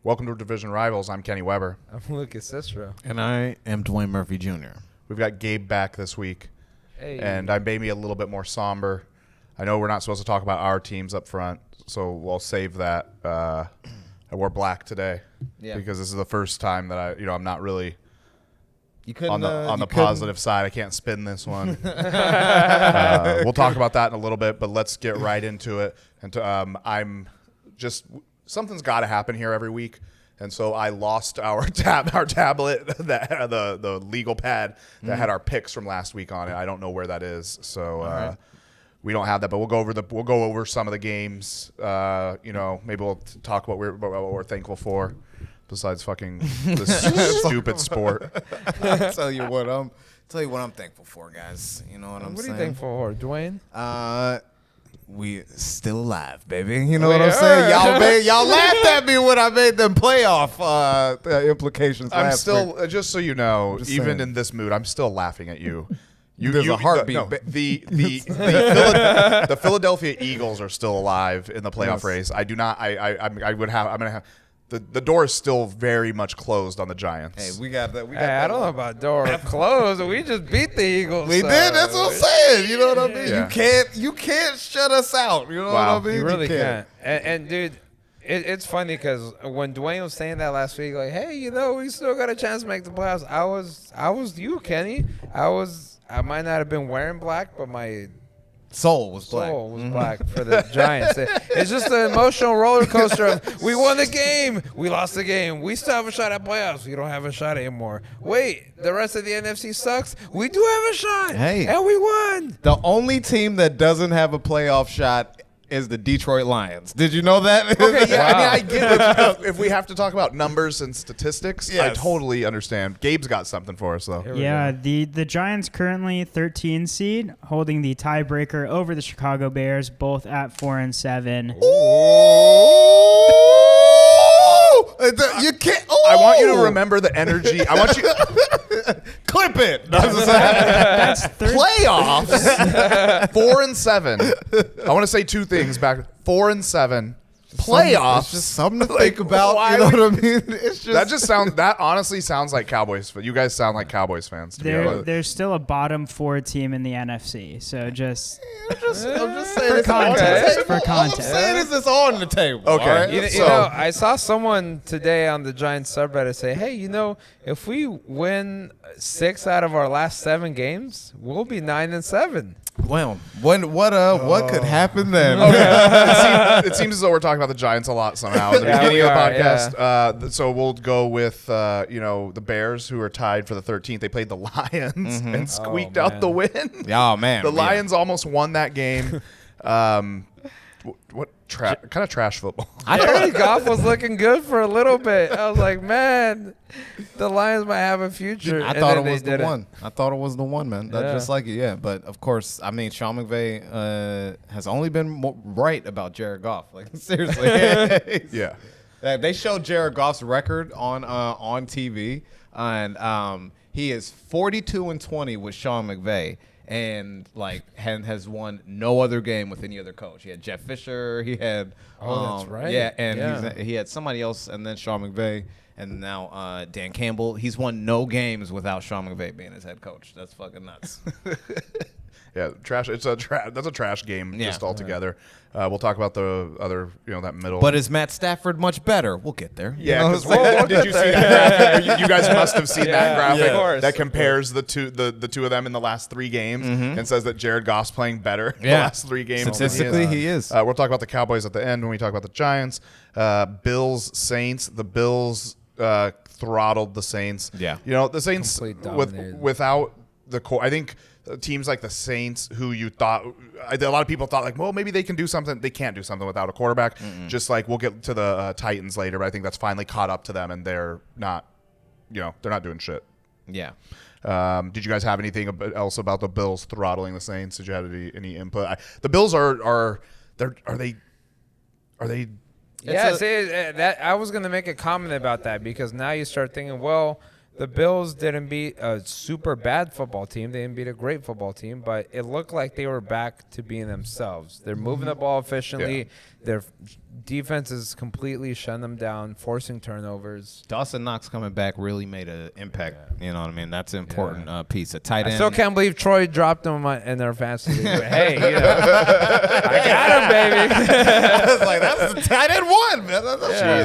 Welcome to Division Rivals. I'm Kenny Weber. I'm Lucas Cicero. And I am Dwayne Murphy Jr. We've got Gabe back this week. Hey. And I made me a little bit more somber. I know we're not supposed to talk about our teams up front, so we'll save that. I wore black today because this is the first time that I'm not really on the positive side. I can't spin this one. We'll talk about that in a little bit, but let's get right into it. And something's got to happen here every week. And so I lost our tablet, the legal pad that had our picks from last week on it. I don't know where that is, so we don't have that. But we'll go over some of the games. Maybe we'll talk about what we're thankful for, besides fucking this stupid sport. I'll tell you what I'm thankful for, guys. You know what I'm saying? What are you thankful for, Dwayne? We still alive, baby. You know what I'm saying? Y'all laughed at me when I made them playoff implications. I'm last still, week. Just so you know, even saying. in this mood, I'm still laughing at you. There's a heartbeat. The Philadelphia Eagles are still alive in the playoff race. I do not. I'm gonna have. The door is still very much closed on the Giants. Hey, we got that. I don't know about door closed. We just beat the Eagles. We did. That's what I'm saying. You know what I mean? Yeah. You can't shut us out. You know what I mean? You really can't. And dude, it's funny because when Dwayne was saying that last week, like, hey, we still got a chance to make the playoffs. I was you, Kenny. I might not have been wearing black, but my soul was black for the Giants. It's just an emotional roller coaster of we won the game, we lost the game, we still have a shot at playoffs, we don't have a shot anymore. Wait, the rest of the NFC sucks, we do have a shot, and we won. The only team that doesn't have a playoff shot is the Detroit Lions. Did you know that? Okay, yeah, wow. I get it. If we have to talk about numbers and statistics, yes. I totally understand. Gabe's got something for us, though. Yeah, the Giants currently 13 seed, holding the tiebreaker over the Chicago Bears, both at 4-7. You can't. I want you to remember the energy. I want you clip it. That's playoffs. 4-7. I want to say two things back. 4-7. Playoffs. It's just something to think about. You know what I mean? It's just that honestly sounds like Cowboys. You guys sound like Cowboys fans. There's still a bottom 4 team in the NFC, so just I'm just saying for it's context. on the table. For context, all I'm saying is it's on the table. Okay, right? I saw someone today on the Giants subreddit say, hey, if we win 6 out of our last 7 games, we'll be 9-7. Well, what could happen then? Okay. It seems as though we're talking about the Giants a lot somehow at the beginning of the podcast. Yeah. So we'll go with the Bears, who are tied for the 13th. They played the Lions and squeaked out the win. Oh man, the Lions almost won that game. What kind of trash football? Jared Goff was looking good for a little bit. I was like, man, the Lions might have a future. I thought it was the one. I thought it was the one, man. Just like it, yeah. But of course, I mean, Sean McVay has only been right about Jared Goff. Like seriously, yeah. They showed Jared Goff's record on TV, and he is 42-20 with Sean McVay. And has won no other game with any other coach. He had Jeff Fisher. He had that's right. Yeah, and he had somebody else, and then Sean McVay, and now Dan Campbell. He's won no games without Sean McVay being his head coach. That's fucking nuts. Yeah, trash. That's a trash game just altogether. We'll talk about the other, that middle. But is Matt Stafford much better? We'll get there. Yeah, did you see that graphic? You guys must have seen that graphic that compares the two of them in the last 3 games and says that Jared Goff's playing better the last 3 games. Statistically, he is. We'll talk about the Cowboys at the end when we talk about the Giants. Bills, Saints. The Bills throttled the Saints. Yeah. The Saints without the core. I think teams like the Saints, who you thought a lot of people thought well, maybe they can do something. They can't do something without a quarterback. Just like we'll get to the Titans later, but I think that's finally caught up to them, and they're not doing shit. Yeah. Did you guys have anything else about the Bills throttling the Saints? Did you have any input? The Bills are they? Yeah, that I was going to make a comment about that because now you start thinking, well, the Bills didn't beat a super bad football team. They didn't beat a great football team, but it looked like they were back to being themselves. They're moving the ball efficiently. Yeah. Their defense is completely shutting them down, forcing turnovers. Dawson Knox coming back really made an impact. You know what I mean? That's an important piece. A tight I end. still can't believe Troy dropped them in their fantasy league. But hey, I got him, baby. I was like, that's the tight end one, man.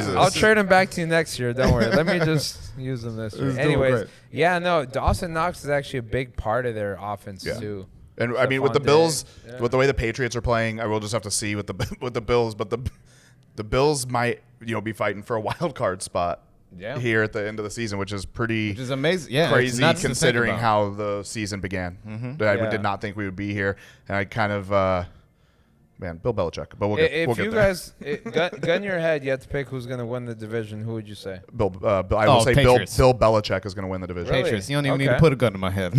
Jesus. I'll trade him back to you next year. Don't worry. Let me just use them this year. He's doing Anyways, great. yeah, no, Dawson Knox is actually a big part of their offense too. And I mean, with the Stephon Bills, Diggs, with the way the Patriots are playing, I will just have to see with the Bills. But the Bills might be fighting for a wild card spot here at the end of the season, which is pretty Which is amazing. Yeah, crazy it's nuts to think considering about. how the season began. I did not think we would be here, and I kind of. Bill Belichick. But we'll get If there. you guys gun your head, you have to pick who's going to win the division. Who would you say? Bill, I will say Patriots. Bill Belichick is going to win the division. Really? Patriots. You don't even need to Okay. put a gun to my head.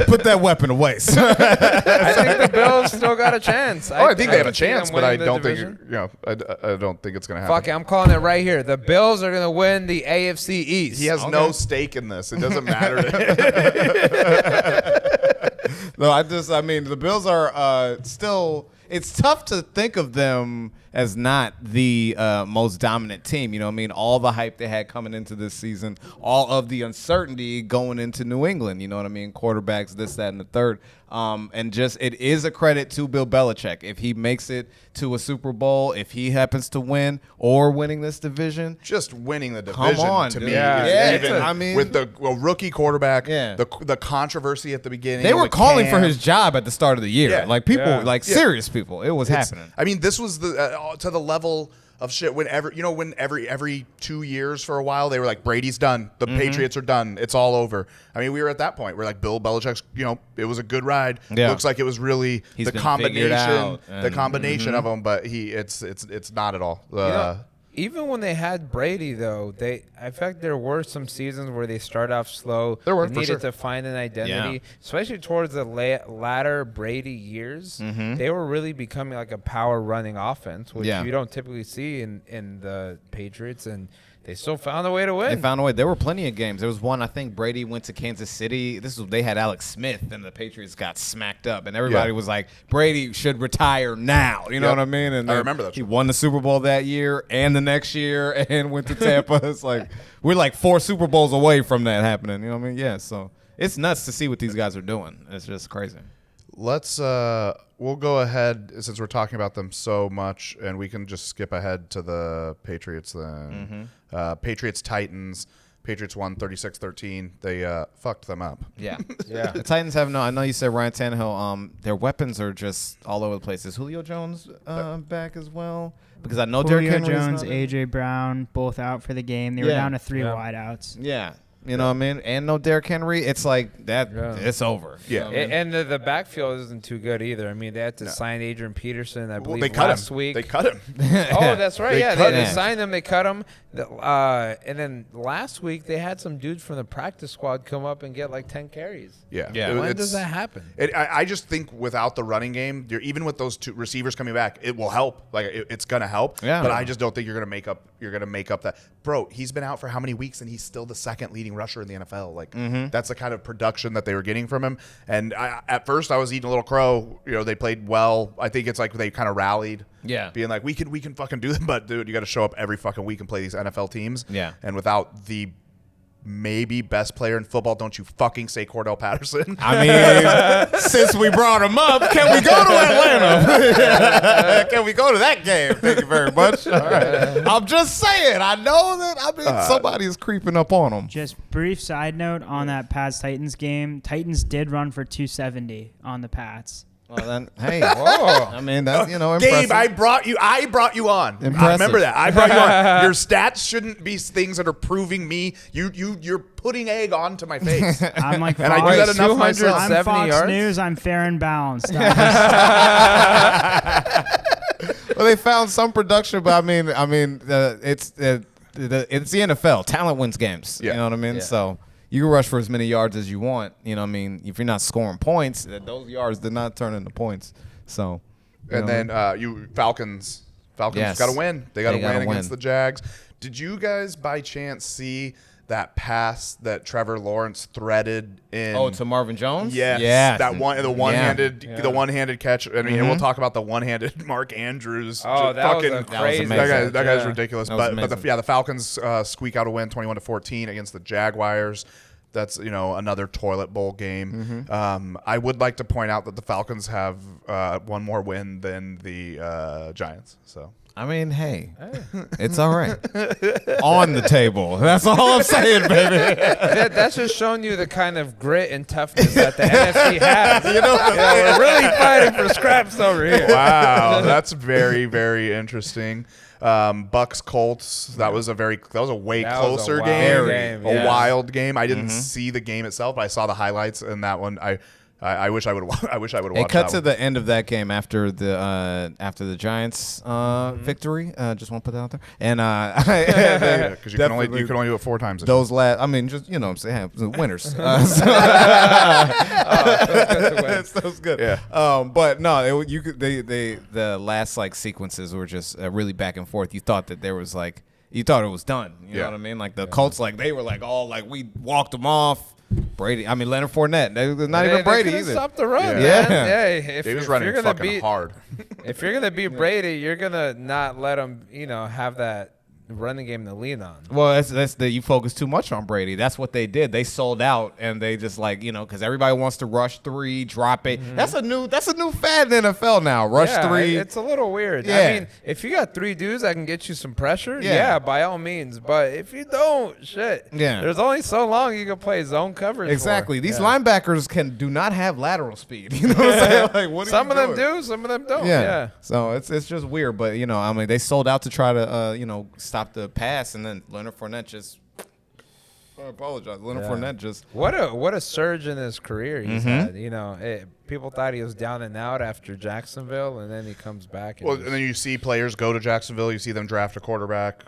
Put that weapon away. I think the Bills still got a chance. I think they have a can see chance, them but I winning the don't division. think I don't think it's going to happen. Fuck it, I'm calling it right here. The Bills are going to win the AFC East. He has Okay. no stake in this. It doesn't matter to him. No, I mean, the Bills are still. It's tough to think of them as not the most dominant team. You know what I mean? All the hype they had coming into this season, all of the uncertainty going into New England. You know what I mean? Quarterbacks, this, that, and the third. And just it is a credit to Bill Belichick. If he makes it to a Super Bowl, if he happens to win or winning this division. Just winning the division on, to dude. me Yeah, is even I mean- with the rookie quarterback, Yeah. the controversy at the beginning. They were with calling for Cam. his job at the start of the year. Yeah. Like people, Yeah. like serious people. It was happening. I mean, this was the to the level of shit when every 2 years for a while they were like, Brady's done, the Patriots are done, it's all over. I mean, we were at that point where like Bill Belichick's, it was a good ride. Yeah. Looks like it was really He's the been combination, figured out, of them, but it's not at all. Even when they had Brady, though, I felt there were some seasons where they start off slow. There were, They for needed sure. to find an identity, Yeah. especially towards the latter Brady years. They were really becoming like a power running offense, which Yeah. you don't typically see in the Patriots, and they still found a way to win. They found a way. There were plenty of games. There was one, I think Brady went to Kansas City. They had Alex Smith, and the Patriots got smacked up. And everybody was like, Brady should retire now. You know Yep. what I mean? And I then remember that. He won the Super Bowl that year and the next year and went to Tampa. It's like, we're like 4 Super Bowls away from that happening. You know what I mean? Yeah, so it's nuts to see what these guys are doing. It's just crazy. Let's we'll go ahead since we're talking about them so much, and we can just skip ahead to the Patriots then. Patriots Titans. Patriots won 36-13. They fucked them up. Yeah. Yeah. The Titans have I know you said Ryan Tannehill. Their weapons are just all over the place. Is Julio Jones back as well? Because I know Derrick Julio Henry Jones, A.J. Brown, both out for the game. They were Yeah. down to 3 Yeah. wideouts. Yeah. You know what I mean? And no Derrick Henry. It's like that. Yeah. It's over. Yeah. You know what I mean? And the backfield isn't too good either. I mean, they had to sign Adrian Peterson, I believe, they cut last him. week. They cut him. Oh, that's right. They Yeah, cut they him. signed him. They cut him. And then last week they had some dudes from the practice squad come up and get like 10 carries. Yeah. Yeah. When It's- does that happen? I just think without the running game, even with those 2 receivers coming back, it will help. Like it's gonna help. Yeah. But I just don't think you're gonna make up. You're gonna make up that. Bro, he's been out for how many weeks, and he's still the 2nd leading rusher in the NFL. Like that's the kind of production that they were getting from him. And at first, I was eating a little crow. They played well. I think it's like they kind of rallied. Yeah. Being like, we can fucking do them, but dude, you got to show up every fucking week and play these NFL teams. Yeah. And without the maybe best player in football, don't you fucking say Cordell Patterson. I mean, since we brought him up, can we go to Atlanta? Can we go to that game? Thank you very much. All right. I'm just saying. I know that. Somebody is creeping up on him. Just brief side note on that Pats-Titans game. Titans did run for 270 on the Pats. Well, then, hey. I mean, that's, impressive. Gabe, I brought you on. Impressive. I remember that. I brought you on. Your stats shouldn't be things that are proving me. You're putting egg onto my face. I'm like, And I do Fox, that enough myself. I'm 70 Fox yards? News. I'm fair and balanced. Well, they found some production, but it's the NFL. Talent wins games. Yeah. You know what I mean? Yeah. So you can rush for as many yards as you want. You know what I mean? If you're not scoring points, those yards did not turn into points. So, And then Falcons Yes. got to win. They got to They gotta win against win. the Jags. Did you guys by chance see that pass that Trevor Lawrence threaded in? Oh, to Marvin Jones? Yes. Yeah. That one-handed catch. I mean, we'll talk about the one-handed Mark Andrews. Oh, that was a crazy. amazing. That guy's ridiculous. That was But amazing. the Falcons squeak out a win 21-14 against the Jaguars. That's another toilet bowl game. I would like to point out that the Falcons have one more win than the Giants. So I mean, hey, it's all right. On the table. That's all I'm saying, baby. That's just showing you the kind of grit and toughness that the NFC has. We're really fighting for scraps over here. wow, that's very, very interesting. Bucks Colts. That was a way closer game. A wild game. I didn't see the game itself, but I saw the highlights in that one. I wish I would. I wish I would watch. It cut to the end of that game after the Giants victory. Just want to put that out there. And because you can only do it 4 times. those last. I mean, just what I'm saying, winners. That was good. Yeah. But no, the last like sequences were just really back and forth. You thought that there was like you thought it was done. You know what I mean? Like the Colts, like they were like all like we walked them off. Brady, I mean Leonard Fournette. Not even Brady either. Stop the run, man. Yeah. He was running fucking hard. If you're gonna beat Brady, you're gonna not let him, have that running game to lean on. Well, you focus too much on Brady. That's what they did. They sold out, and they just because everybody wants to rush 3, drop it. That's a new fad in the NFL now. Rush 3. It's a little weird. Yeah. I mean, if you got 3 dudes that can get you some pressure, by all means. But if you don't, there's only so long you can play zone coverage. Exactly. For. These linebackers do not have lateral speed. You know what I'm saying? Like, what some are of you them doing? do, some of them don't. Yeah. So it's just weird, but I mean, they sold out to try to stop the pass, and then Leonard Fournette just. I apologize. Leonard Fournette just. What a surge in his career he's had. People thought he was down and out after Jacksonville, and then he comes back. And then you see players go to Jacksonville. You see them draft a quarterback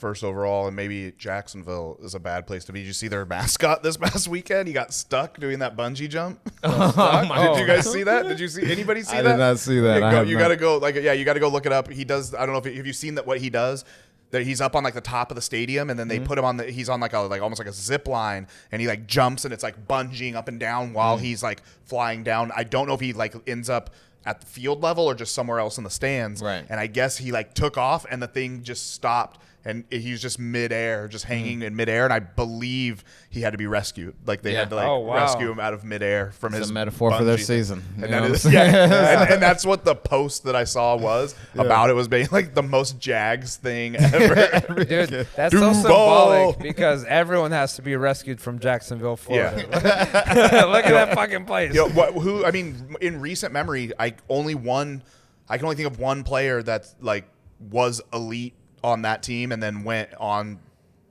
first overall, and maybe Jacksonville is a bad place to be. Did you see their mascot this past weekend? He got stuck doing that bungee jump. Did you guys see that? Did you see anybody see that? I did not see that. You got to go. You got to go look it up. He does. I don't know if you've seen that. What he does. That he's up on like the top of the stadium, and then they put him on he's on like almost like a zip line, and he like jumps, and it's like bungeeing up and down while he's like flying down. I don't know if he like ends up at the field level or just somewhere else in the stands. Right. And I guess he like took off, and the thing just stopped, and he was just midair, just hanging in midair. And I believe he had to be rescued. Like they had to rescue him out of midair from his a metaphor for their bungee season. And that is and that's what the post that I saw was about. It was being like the most Jags thing ever. Dude, that's so symbolic because everyone has to be rescued from Jacksonville, Florida. Look at that fucking place. I mean, in recent memory, I can only think of one player that like was elite on that team and then went on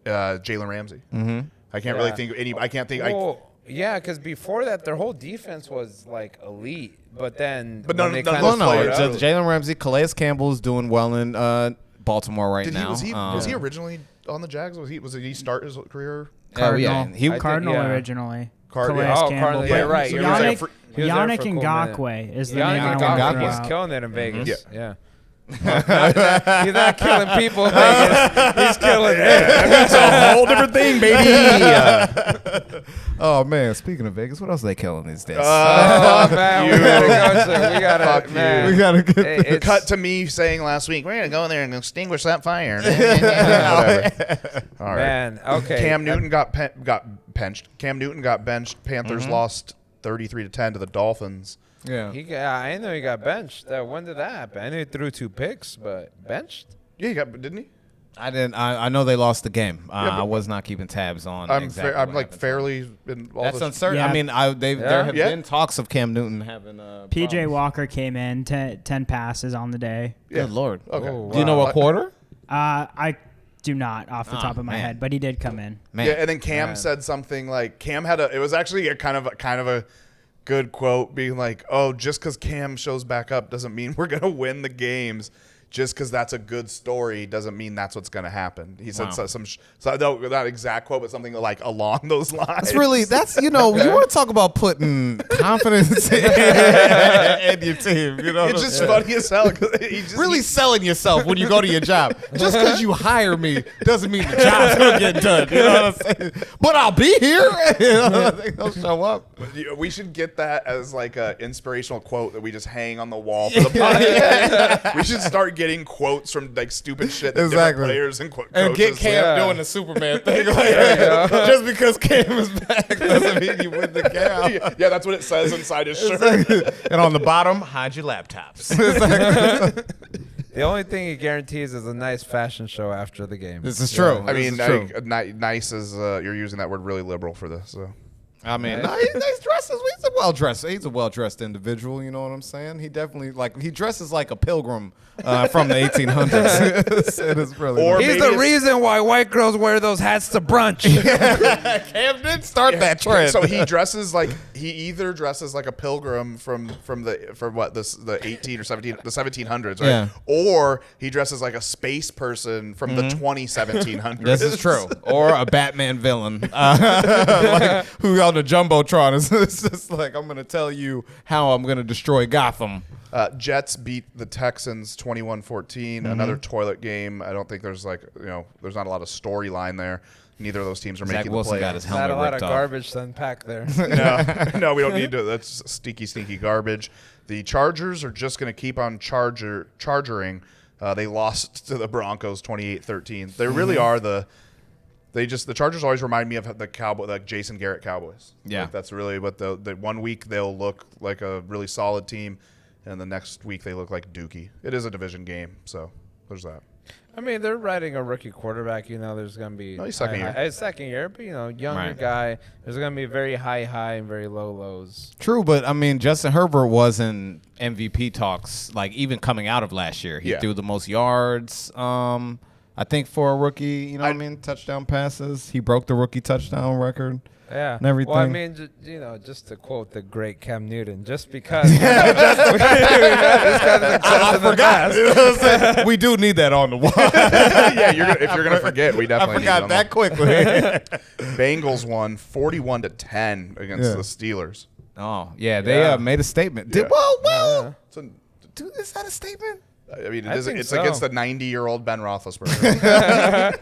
Jalen Ramsey. I can't really think of any. I can't think. Because before that, their whole defense was like elite, but then Jalen Ramsey, Calais Campbell is doing well in Baltimore right now. Was he originally on the Jags? Was he start his career? Cardinal. He Cardinal originally. Cardinal. Campbell. You're right. Yannick Ngakoue is the name. Yannick He's killing it in Vegas. Yeah. He's not killing people in Vegas. He's killing it. That's a whole different thing, baby. Oh man, speaking of Vegas, what else are they killing these days? Oh man, we gotta get cut to me saying last week, we're gonna go in there and extinguish that fire. All right. Man, okay. Cam Newton got benched. Cam Newton got benched. Panthers lost 33-10 to the Dolphins. Yeah, I didn't know he got benched. When did that happen? I knew he threw 2 picks, but benched? Yeah, didn't he? I didn't. I know they lost the game. I was not keeping tabs on. I'm fairly. That's uncertain. Yeah. I mean, there have been talks of Cam Newton having. PJ problems. Walker came in 10 passes on the day. Good Lord. Okay. Oh, Do you know what quarter? I do not off the top of my head, but he did come in. Man. Yeah, and then Cam said something like Cam had it was actually a kind of a good quote, being like, "Oh, just because Cam shows back up doesn't mean we're gonna win the games." just because that's a good story doesn't mean that's what's going to happen. He said no, not exact quote, but something like along those lines. You want to talk about putting confidence in your team. You know, it's just funny as hell. Really selling yourself when you go to your job. Just because you hire me doesn't mean the job's going to get done. You know what I'm saying? But I'll be here. You know, they'll show up. We should get that as like an inspirational quote that we just hang on the wall for the podcast. We should start getting quotes from like stupid shit that different players and coaches. And get Cam doing the Superman thing. Just because Cam is back doesn't mean you win the game. Yeah, that's what it says inside his shirt. And on the bottom, hide your laptops. The only thing he guarantees is a nice fashion show after the game. This is true. I mean, nice is you're using that word really liberal for this. So. I mean, no, he's dressed. He's a well-dressed. He's a well-dressed individual. You know what I'm saying? He definitely he dresses like a pilgrim from the 1800s. It is really. He's the reason why white girls wear those hats to brunch. Cam did start that trend. So he either dresses like a pilgrim from the 18 or 17 the 1700s, right? Yeah. Or he dresses like a space person from the 1700s. This is true. Or a Batman villain who on the Jumbotron is just like, I'm going to tell you how I'm going to destroy Gotham. Jets beat the Texans 21-14. Another toilet game. I don't think there's there's not a lot of storyline there. Neither of those teams are making the playoffs. Got his helmet not a lot of off. Garbage to unpack there. No, we don't need to. That's stinky garbage. The Chargers are just going to keep on charging. They lost to the Broncos 28-13. They really are the Chargers always remind me of the Jason Garrett Cowboys. Yeah, like that's really what the 1 week they'll look like a really solid team, and the next week they look like Dookie. It is a division game, so there's that. I mean, they're riding a rookie quarterback. You know, there's going to be second year, but younger guy. There's going to be very high and very low lows. True, but I mean, Justin Herbert was in MVP talks, like even coming out of last year. He threw the most yards. I think for a rookie, touchdown passes. He broke the rookie touchdown record. Yeah. And everything. Well, I mean, just to quote the great Cam Newton, just because. I forgot. We do need that on the wall. Yeah, if you're gonna forget, we definitely. I forgot that quickly. Bengals won 41-10 against the Steelers. Oh yeah, they made a statement. Is that a statement? I mean, it's against the 90-year-old Ben Roethlisberger.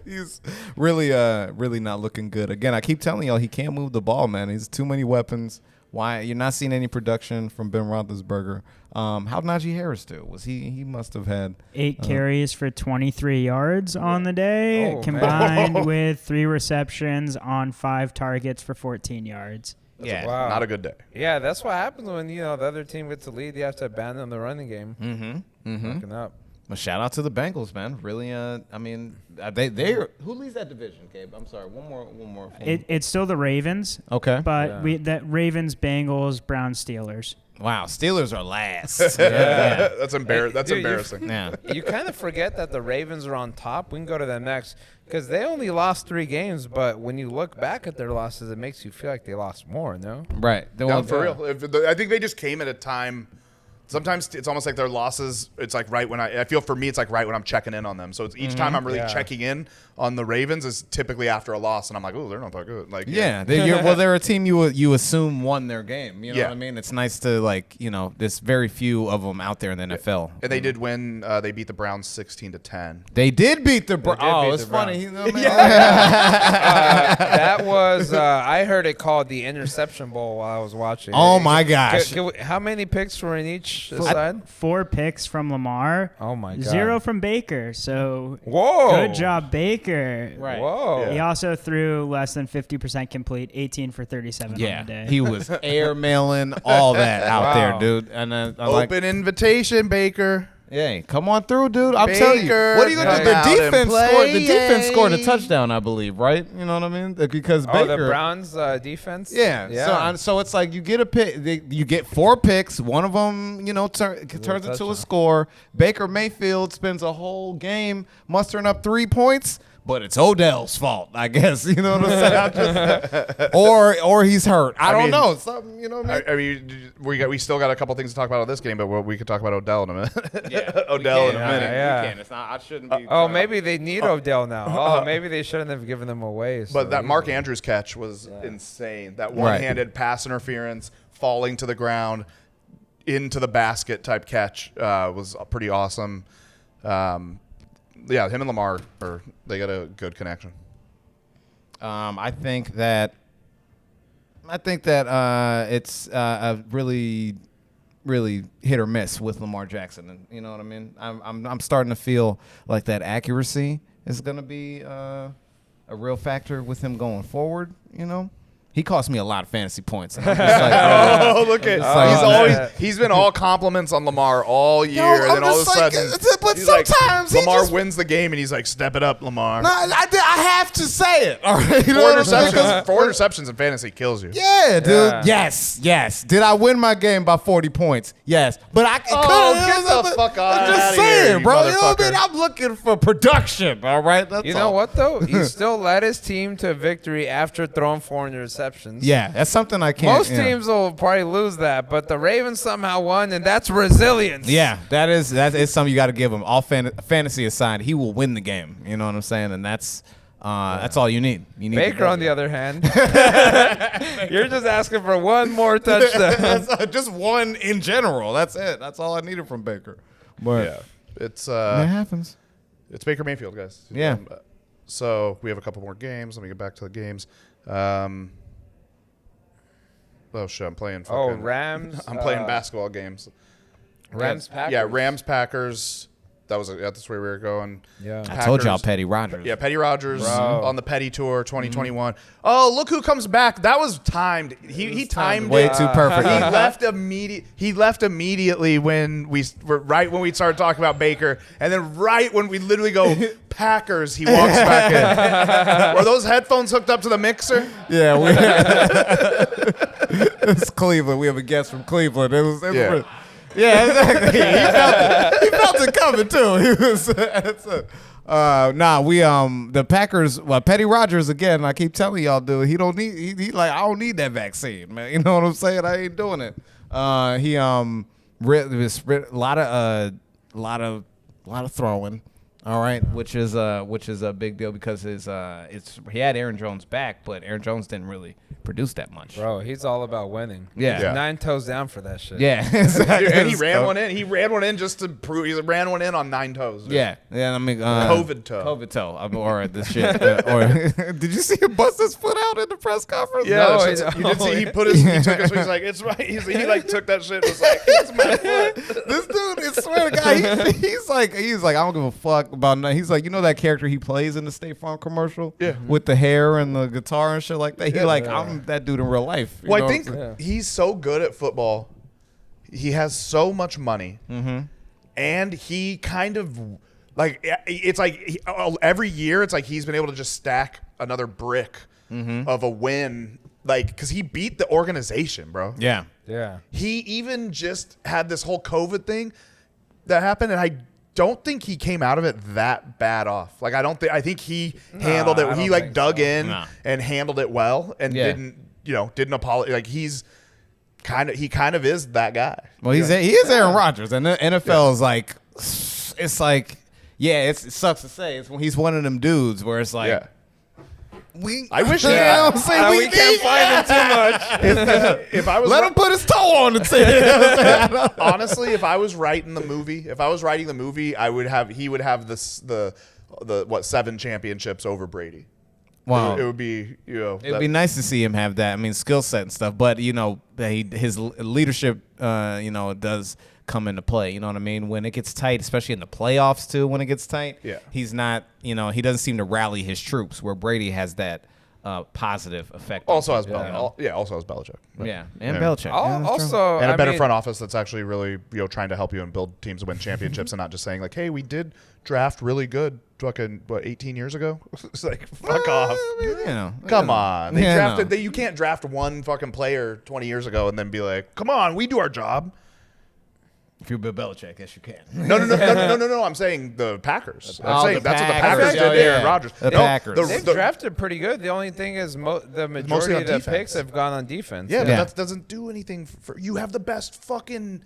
He's really not looking good. Again, I keep telling y'all he can't move the ball, man. He's too many weapons. Why you're not seeing any production from Ben Roethlisberger? How'd Najee Harris do? Was he must have had 8 carries for 23 yards on the day, combined with 3 receptions on 5 targets for 14 yards. Not a good day. Yeah, that's what happens when the other team gets the lead. You have to abandon the running game. Looking up. Well, shout out to the Bengals, man. Really, I mean, they who leads that division, Gabe? I'm sorry. One more. It's still the Ravens. Okay, but that Ravens, Bengals, Browns, Steelers. Wow, Steelers are last. That's embarrassing. Yeah, you kind of forget that the Ravens are on top. We can go to them next because they only lost 3 games, but when you look back at their losses, it makes you feel like they lost more. No, right? For real. I think they just came at a time. Sometimes it's almost like their losses. It's like right when I feel for me, it's like right when I'm checking in on them. So it's each time I'm really checking in on the Ravens is typically after a loss, and I'm like, oh, they're not that good. Like they're a team you assume won their game. You know what I mean? It's nice to there's very few of them out there in the NFL. And they did win. They beat the Browns 16-10. They did beat the Browns. Oh, it's funny. That was I heard it called the Interception Bowl while I was watching. Oh my gosh! How many picks were in each? 4 picks from Lamar. Oh my God. 0 from Baker. So good job, Baker. Right. Whoa. He also threw less than 50% complete, 18 for 37 on the day. He was airmailing all that out there, dude. And open invitation, Baker. Yeah, come on through, dude. I'm telling you. What are you gonna do? The defense scored a touchdown, I believe, right? You know what I mean? Because Baker, the Browns defense. Yeah. So it's like you get a pick. You get 4 picks. One of them, turns into a score. Baker Mayfield spends a whole game mustering up 3 points. but it's Odell's fault, I guess. You know what I'm saying? or he's hurt. I don't know. Something, you know what I mean? We still got a couple things to talk about on this game, but we could talk about Odell in a minute. Yeah, Odell in a minute. Yeah. We can. It's not. I shouldn't be. Oh, maybe they need Odell now. Oh, maybe they shouldn't have given them away. But that Mark Andrews catch was insane. That one-handed pass interference, falling to the ground, into the basket type catch was pretty awesome. Him and Lamar they got a good connection. I think that it's a really hit or miss with Lamar Jackson, and you know what I mean. I'm starting to feel like that accuracy is going to be a real factor with him going forward. You know. He cost me a lot of fantasy points. And I'm just like, look at he's been all compliments on Lamar all year, and then all of a sudden, but sometimes Lamar wins the game, and he's like, "Step it up, Lamar." No, I have to say it. All right, you know four interceptions in fantasy kills you. Yeah, dude. Yeah. Yes. Did I win my game by 40 points? Yes, but I get the fuck out I'm just of saying, here, bro. you You know what I mean? motherfucker. I'm looking for production. All right. That's You know what though? He still led his team to victory after throwing 4 interceptions. Yeah, that's something I can't. Most teams will probably lose that, but the Ravens somehow won, and that's resilience. Yeah, that is something you got to give him. All fantasy aside, he will win the game. You know what I'm saying? And that's all you need. You need Baker, on the other hand, you're just asking for one more touchdown. Just one in general. That's it. That's all I needed from Baker. But It's that happens. It's Baker Mayfield, guys. Yeah. So we have a couple more games. Let me get back to the games. Oh shit! I'm playing. Rams. I'm playing basketball games. Rams Packers. Yeah, Rams Packers. That's where we were going. Yeah. I told y'all Petty Rogers. Yeah, Petty Rogers Bro. on the Petty Tour 2021. Oh, look who comes back. That was timed. He timed way it. too perfect. He left immediately when we started talking about Baker, and then right when we literally go Packers, he walks back in. Were those headphones hooked up to the mixer? Yeah, it's Cleveland. We have a guest from Cleveland. It was yeah, exactly. He felt it coming too. He was. The Packers. Well, Petty Rogers again. I keep telling y'all, dude. He don't need. He like I don't need that vaccine, man. You know what I'm saying? I ain't doing it. A lot of throwing. All right, which is a big deal because he had Aaron Jones back, but Aaron Jones didn't really produce that much. Bro, he's all about winning. Yeah. He's 9 toes down for that shit. Yeah, exactly. And he ran one in. He ran one in just to prove. He ran one in on 9 toes. Dude. Yeah. I mean, COVID toe. COVID toe. Or this shit. Or did you see him bust his foot out in the press conference? Yeah, No, you did see he put his. He took his. He's like, it's right. He like took that shit. And was like, it's my foot. This dude, I swear to God, he's like, I don't give a fuck about nothing. He's like, you know that character he plays in the State Farm commercial? Yeah. With the hair and the guitar and shit like that. I'm that dude in real life. Well, I think he's so good at football. He has so much money, and he kind of like it's like every year it's like he's been able to just stack another brick of a win, like because he beat the organization, bro. Yeah. Yeah. He even just had this whole COVID thing that happened, and I don't think he came out of it that bad off. Like I think he handled it. He like dug in and handled it well, and didn't apologize. Like he kind of is that guy. Well, he is Aaron Rodgers, and the NFL is like, it's like, it sucks to say, it's when he's one of them dudes where it's like, I wish we can't find him too much. If I was let him put his toe on the tip. Honestly, if I was writing the movie, he would have the 7 championships over Brady. Wow. It would be, it'd be nice to see him have that. I mean, skill set and stuff, but his leadership, does come into play. You know what I mean? When it gets tight, especially in the playoffs too, when it gets tight, he's not, he doesn't seem to rally his troops where Brady has that positive effect. Also has Belichick. Also has Belichick. Yeah, and Belichick. Also, and a better front office that's actually really trying to help you and build teams to win championships and not just saying like, hey, we did draft really good fucking 18 years ago. It's like fuck off. Come on. They drafted. You can't draft one fucking player 20 years ago and then be like, come on, we do our job. If you're Bill Belichick, yes, you can. No. I'm saying the Packers. I'm saying the that's what the Packers. Packers did to Aaron Rodgers. The Packers. They've drafted pretty good. The only thing is the majority of the defense. picks have gone on defense. Yeah, but that doesn't do anything for you. Have the best fucking.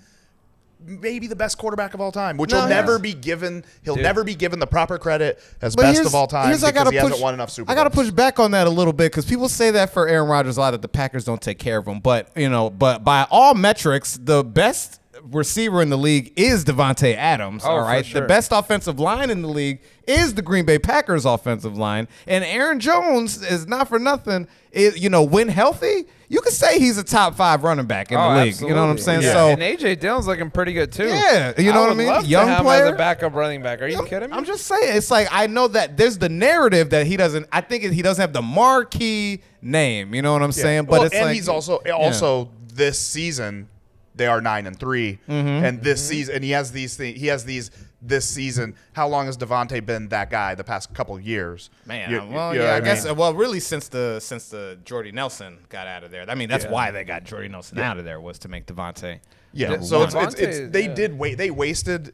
Maybe the best quarterback of all time, which will never be given. He'll never be given the proper credit as best of all time because he hasn't won enough Super Bowls. I got to push back on that a little bit because people say that for Aaron Rodgers a lot, that the Packers don't take care of him. But but by all metrics, the best receiver in the league is Devontae Adams. All right, sure. The best offensive line in the league is the Green Bay Packers offensive line, and Aaron Jones is not for nothing. When healthy, you could say he's a top 5 running back in the league. Absolutely. You know what I'm saying? Yeah. So and AJ Dillon's looking pretty good too. Yeah, you know what I mean. Love Young to have player him as a backup running back. Are you kidding me? I'm just saying. It's like I know that there's the narrative that he doesn't. I think he doesn't have the marquee name. You know what I'm saying? But it's like he's also this season they are 9-3, and this season and he has these things. He has these. This season, how long has Devontae been that guy? The past couple of years, man. I guess. Well, really, since the Jordy Nelson got out of there. I mean, that's why they got Jordy Nelson out of there, was to make Devontae. Yeah. So they wasted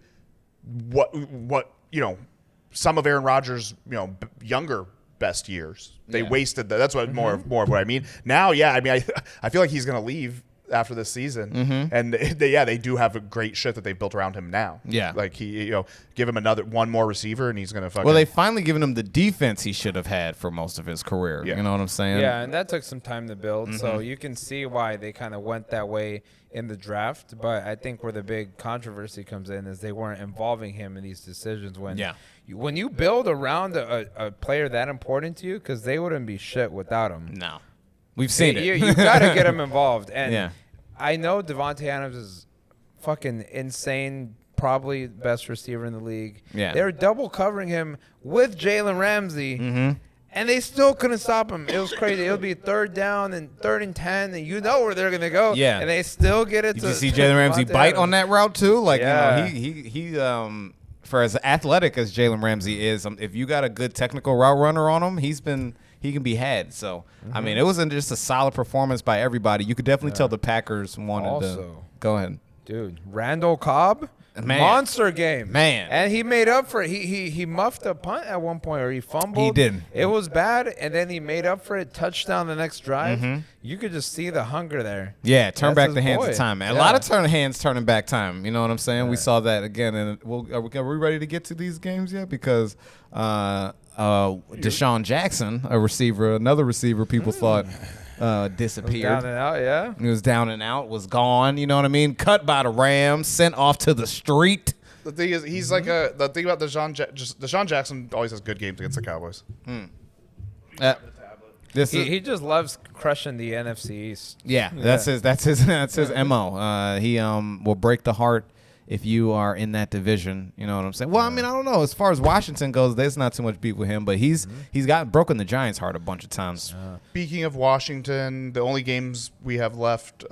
what some of Aaron Rodgers younger best years. They wasted that. That's what more of what I mean. Now, I mean, I feel like he's gonna leave after this season, and they do have a great shit that they've built around him now. Yeah, like he, give him one more receiver, and he's gonna fucking. Well, they finally given him the defense he should have had for most of his career. Yeah. You know what I'm saying? Yeah, and that took some time to build, so you can see why they kind of went that way in the draft. But I think where the big controversy comes in is they weren't involving him in these decisions when you build around a player that important to you, because they wouldn't be shit without him. No. We've seen it. You got to get him involved. And I know Devontae Adams is fucking insane, probably the best receiver in the league. Yeah. They're double covering him with Jalen Ramsey, and they still couldn't stop him. It was crazy. It would be 3rd down and 3rd and 10, and you know where they're going to go. Yeah. And they still get it. Did you see Jalen Ramsey bite on that route too? Like, he for as athletic as Jalen Ramsey is, if you got a good technical route runner on him, he can be had. So, I mean, it wasn't just a solid performance by everybody. You could definitely tell the Packers wanted to. Go ahead. Dude, Randall Cobb, monster game. Man. And he made up for it. He muffed a punt at one point, or he fumbled. He did. It was bad, and then he made up for it, touchdown the next drive. You could just see the hunger there. Yeah, turn back his the hands boy. of time, man. Yeah. A lot of hands turning back time. You know what I'm saying? We saw that again. And are we ready to get to these games yet? Because Desean Jackson, another receiver people thought disappeared. Down and out, yeah. He was down and out, was gone. You know what I mean? Cut by the Rams, sent off to the street. The thing is, he's like the thing about Desean Jackson always has good games against the Cowboys. He just loves crushing the NFC East. Yeah, that's his MO. He will break the heart if you are in that division. You know what I'm saying? Well, I mean, I don't know. As far as Washington goes, there's not too much beef with him, but he's broken the Giants' heart a bunch of times. Speaking of Washington, the only games we have left, we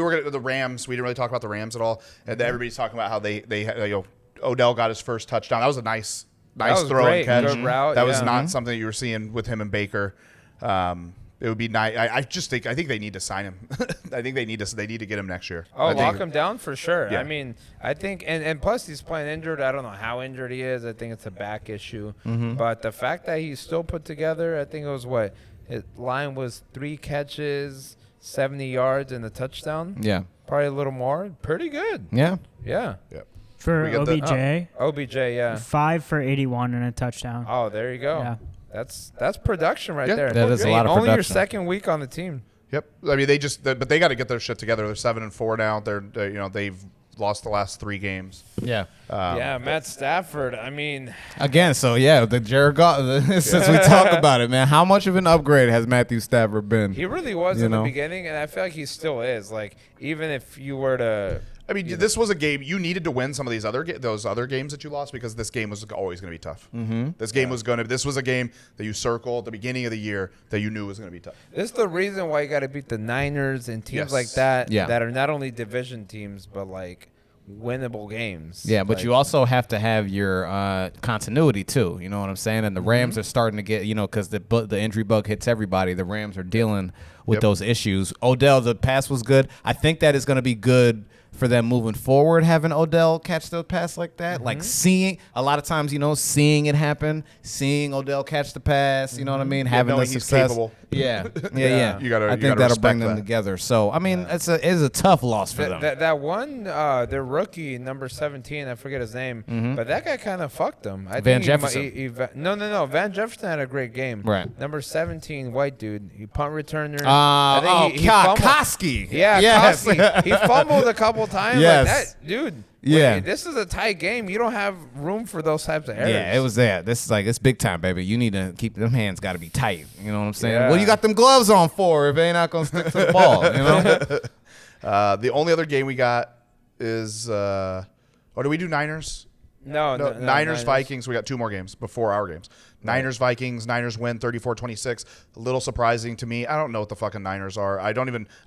were going to the Rams. We didn't really talk about the Rams at all, and everybody's talking about how they Odell got his first touchdown. That was a nice throw and catch. Good route, that was not something that you were seeing with him and Baker. It would be nice. I think they need to sign him. I think they need to get him next year. Lock him down for sure. Yeah. I mean, I think, and plus he's playing injured. I don't know how injured he is. I think it's a back issue. But the fact that he's still put together, I think it was his line was 3 catches, 70 yards, and a touchdown. Yeah, probably a little more. Pretty good. Yeah. For OBJ. OBJ, yeah. 5 for 81 and a touchdown. Oh, there you go. Yeah. That's production right there. That is a lot of Only your production. second week on the team. Yep. I mean, but they got to get their shit together. They're 7-4 now. They've lost the last 3 games. Yeah. Matt Stafford. I mean, again, so the Jared Goff. Since we talk about it, man, how much of an upgrade has Matthew Stafford been? he really was in the beginning, and I feel like he still is. Like, even if you were to. I mean, this was a game you needed to win some of these those other games that you lost, because this game was always going to be tough. This was a game that you circled at the beginning of the year that you knew was going to be tough. This is the reason why you got to beat the Niners and teams like that that are not only division teams but like winnable games. Yeah, but you also have to have your continuity too. You know what I'm saying? And the Rams are starting to get, because the injury bug hits everybody. The Rams are dealing with those issues. Odell, the pass was good. I think that is going to be good for them moving forward, having Odell catch the pass like that. Like seeing a lot of times, seeing it happen, seeing Odell catch the pass. You know what I mean? Having the knowing he's success. capable. Yeah. I think that'll bring them together. So I mean, it's a tough loss for them. That one, their rookie number 17, I forget his name, but that guy kind of fucked them. Van Jefferson. No. Van Jefferson had a great game. Right. Number 17, white dude. He punt returner. Koski. Yeah, yes. Koski. He fumbled a couple times. Yes. Like that, dude. Yeah. Wait, this is a tight game. You don't have room for those types of errors. Yeah, it was there. This is like, it's big time, baby. You need to keep them hands got to be tight. You know what I'm saying? Yeah. What you got them gloves on for if they ain't not going to stick to the ball, you know? The only other game we got is, do we do Niners? No, Niners, Vikings. We got 2 more games before our games. Niners, Vikings. Niners win 34-26. A little surprising to me. I don't know what the fucking Niners are. I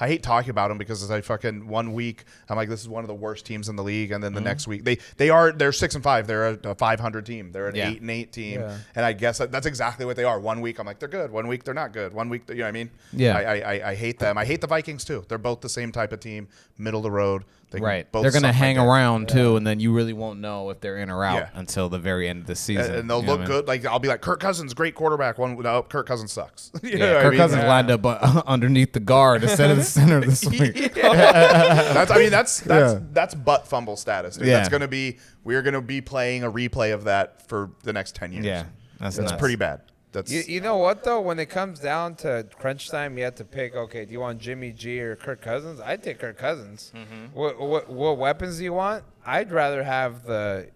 hate talking about them because I fucking 1 week I'm like, this is one of the worst teams in the league, and then the next week they're 6-5. They're a 500 team. They're an 8-8 team, and I guess that's exactly what they are. 1 week I'm like, they're good. 1 week they're not good. 1 week, you know what I mean? Yeah. I hate them. I hate the Vikings too. They're both the same type of team, middle of the road. Right. They're going to hang around too, and then you really won't know if they're in or out until the very end of the season. And they'll look good. Like I'll be like, Kirk Cousins, great quarterback. No, Kirk Cousins sucks. Kirk Cousins lined up underneath the guard instead of the center this week. That's butt fumble status. Dude. That's gonna be. We're gonna be playing a replay of that for the next 10 years. Yeah, that's pretty bad. That's you know what though? When it comes down to crunch time, you have to pick. Okay, do you want Jimmy G or Kirk Cousins? I'd take Kirk Cousins. What weapons do you want? I'd rather have the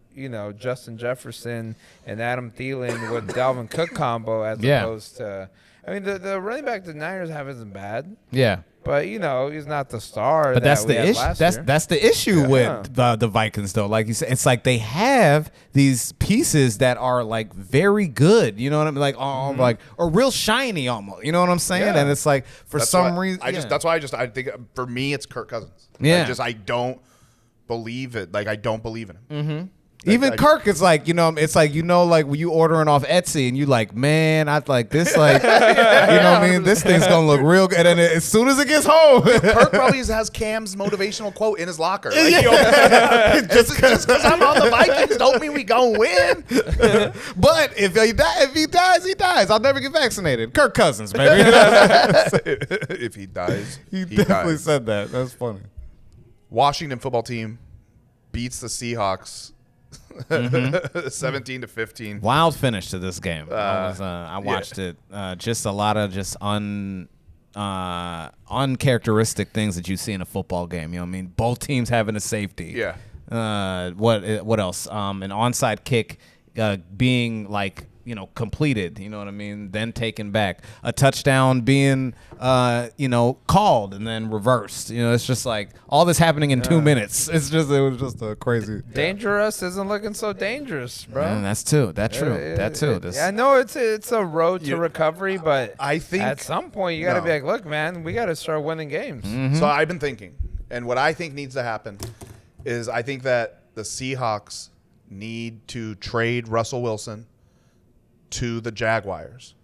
Justin Jefferson and Adam Thielen with Dalvin Cook combo as opposed to. I mean, the running back the Niners have isn't bad. Yeah. But he's not the star. But that's the issue. That's the issue with the Vikings, though. Like you said, it's like they have these pieces that are like very good. You know what I mean? Like like or real shiny almost. You know what I'm saying? Yeah. And it's like that's some reason, that's why I think for me it's Kirk Cousins. Yeah. I don't believe it. Like I don't believe in him. Mm-hmm. Even Kirk is like, it's like, like when you ordering off Etsy and you like, man, I like this, like, you know what I mean? This thing's going to look real good. And then as soon as it gets home. Kirk probably has Cam's motivational quote in his locker. Like, just because I'm on the Vikings don't mean we going to win. But if he dies, he dies. I'll never get vaccinated. Kirk Cousins, baby. If he dies, he definitely said that. That's funny. Washington football team beats the Seahawks 17-15. Wild finish to this game. I watched it. Just a lot of uncharacteristic things that you see in a football game. You know what I mean? Both teams having a safety. Yeah. What else? An onside kick being like completed. You know what I mean? Then taken back. A touchdown being called and then reversed. It's just like all this happening in 2 minutes. It was just a crazy. Dangerous isn't looking so dangerous, bro. That's true. That too. I know it's a road to recovery, but I think at some point you got to be like, look, man, we got to start winning games. Mm-hmm. So I've been thinking, and what I think needs to happen is I think that the Seahawks need to trade Russell Wilson to the Jaguars,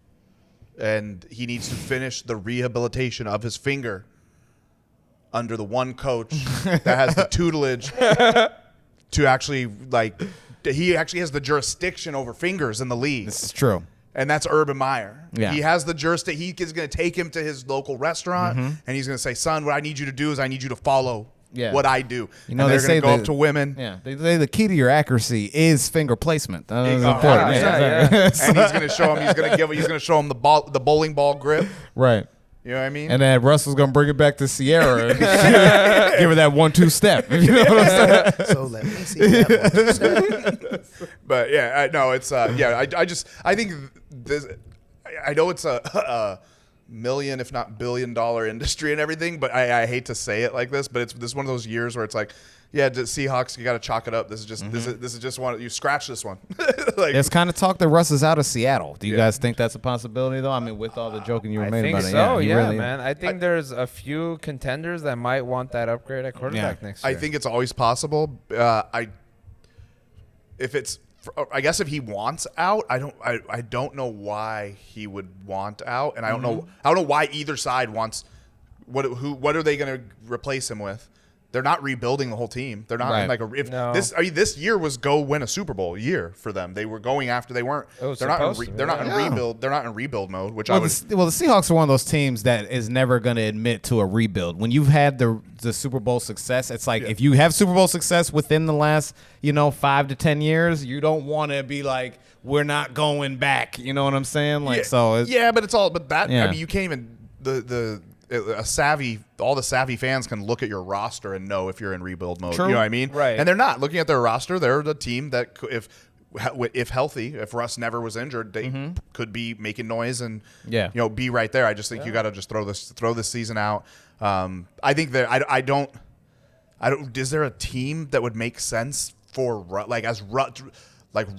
and he needs to finish the rehabilitation of his finger under the one coach that has the tutelage to actually he actually has the jurisdiction over fingers in the league. This is true. And that's Urban Meyer. Yeah. He has the jurisdiction. He is going to take him to his local restaurant, and he's going to say, son, what I need you to do is I need you to follow what I do. And they're going to go up to women. Yeah, they say the key to your accuracy is finger placement. That is important. Yeah. And he's going to show him. He's going to show him the bowling ball grip. Right. You know what I mean? And then Russell's going to bring it back to Sierra and give her that 1-2 step. You know what I'm saying? So let me see that 1-2 step. But yeah, I think this. I know it's a million, if not $1 billion industry and everything, but I hate to say it like this, but this is one of those years where it's like, yeah, the Seahawks, you got to chalk it up. This is just this is just one. You scratch this one. There's kind of talk that Russ is out of Seattle. Do you guys think that's a possibility, though? I mean, with all the joking you were made about it. So, man. I think there's a few contenders that might want that upgrade at quarterback next year. I think it's always possible. I guess if he wants out, I don't know why he would want out, and I don't know why either side wants. What are they going to replace him with? they're not rebuilding the whole team. They're not Right. like this year was go win a Super Bowl year for them. They were going after. They weren't. They're not in rebuild. They're not in rebuild mode. Which the Seahawks are one of those teams that is never going to admit to a rebuild. When you've had the Super Bowl success, it's like if you have Super Bowl success within the last 5 to 10 years, you don't want to be like, we're not going back. You know what I'm saying? Like so. But it's all. But that I mean, you came in all the savvy fans can look at your roster and know if you're in rebuild mode. True. You know what I mean? Right. And they're not looking at their roster. They're the team that if healthy, if Russ never was injured, they could be making noise and be right there. I just think you got to just throw this season out. I think that I don't. Is there a team that would make sense for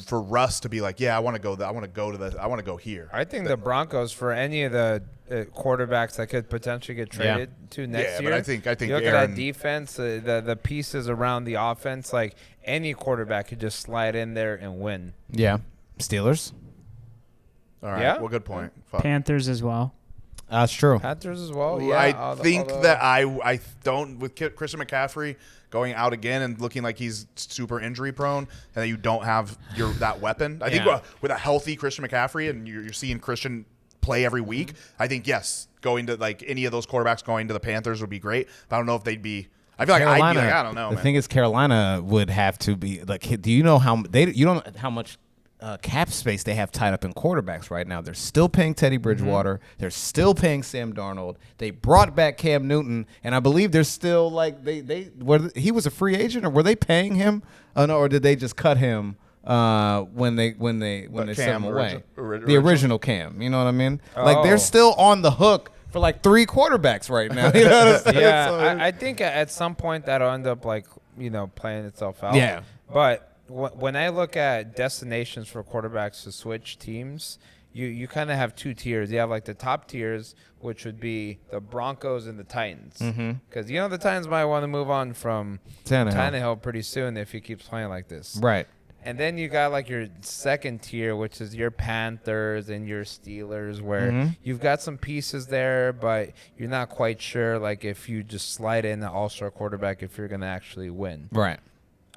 for Russ to be like, I want to go there. I want to go to this. I want to go here. I think the Broncos, for any of the quarterbacks that could potentially get traded to next year. But I think you look at that defense, the pieces around the offense, like any quarterback could just slide in there and win. Yeah. Steelers. All right. Yeah. Well, good point. Fuck. Panthers as well. That's true. Panthers as well. Yeah, I think that I don't with Christian McCaffrey going out again and looking like he's super injury prone, and that you don't have that weapon. I think with a healthy Christian McCaffrey and you're seeing Christian play every week, I think going to like any of those quarterbacks going to the Panthers would be great. But I don't know if they'd be. I feel like I'd be like, I don't know. The thing is, Carolina would have to be like. Do you know how you don't know how much cap space they have tied up in quarterbacks right now? They're still paying Teddy Bridgewater. They're still paying Sam Darnold. They brought back Cam Newton, and I believe they're still like he was a free agent, or were they paying him? No, or did they just cut him when they sent him away? The original Cam. You know what I mean? Like they're still on the hook for like 3 quarterbacks right now. You know what I'm saying? Yeah, I think at some point that'll end up like playing itself out. Yeah, but when I look at destinations for quarterbacks to switch teams, you kind of have 2 tiers. You have like the top tiers, which would be the Broncos and the Titans. Because the Titans might want to move on from Tannehill pretty soon if he keeps playing like this. Right. And then you got like your second tier, which is your Panthers and your Steelers, where you've got some pieces there, but you're not quite sure like if you just slide in an all-star quarterback if you're going to actually win. Right.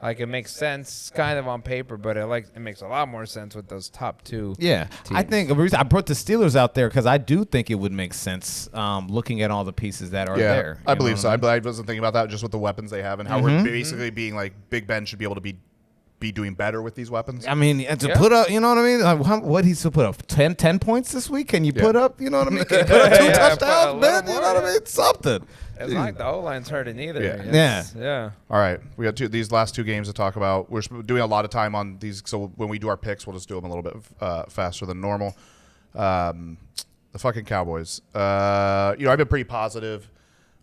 Like, it makes sense kind of on paper, but it makes a lot more sense with those top 2 Yeah. teams. I think I brought the Steelers out there because I do think it would make sense looking at all the pieces that are there. I believe so. I wasn't thinking about that just with the weapons they have and how we're basically being like Big Ben should be able to be doing better with these weapons. I mean, to put up, you know what I mean? Like, what he's to put up 10 points this week? Can you put up, you know what I mean? Can you put up 2 touchdowns, man? You know what I mean? Something. It's not like the O-line's hurting either. Yeah. All right. We got these last 2 games to talk about. We're doing a lot of time on these, so when we do our picks, we'll just do them a little bit faster than normal. The fucking Cowboys. I've been pretty positive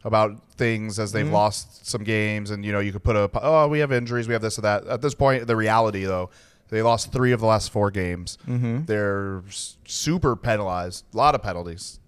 about things as they've lost some games, and you could put we have injuries, we have this or that. At this point, the reality though, they lost 3 of the last 4 games. They're super penalized, a lot of penalties,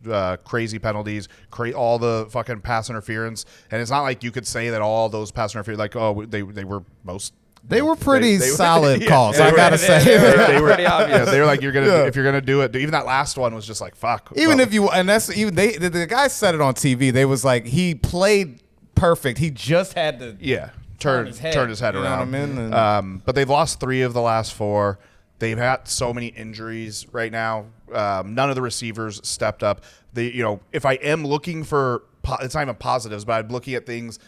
crazy penalties, all the fucking pass interference, and it's not like you could say that all those pass interference, like they were most. They were pretty solid calls. I gotta say, they were pretty obvious. Yeah, they were like, if you're gonna do it. Even that last one was just like, fuck. Even if you, and that's even the guys said it on TV. They was like, he played perfect. He just had to turn his head around. You know what I mean? But they've lost 3 of the last 4. They've had so many injuries right now. None of the receivers stepped up. If I am looking for, it's not even positives, but I'm looking at things.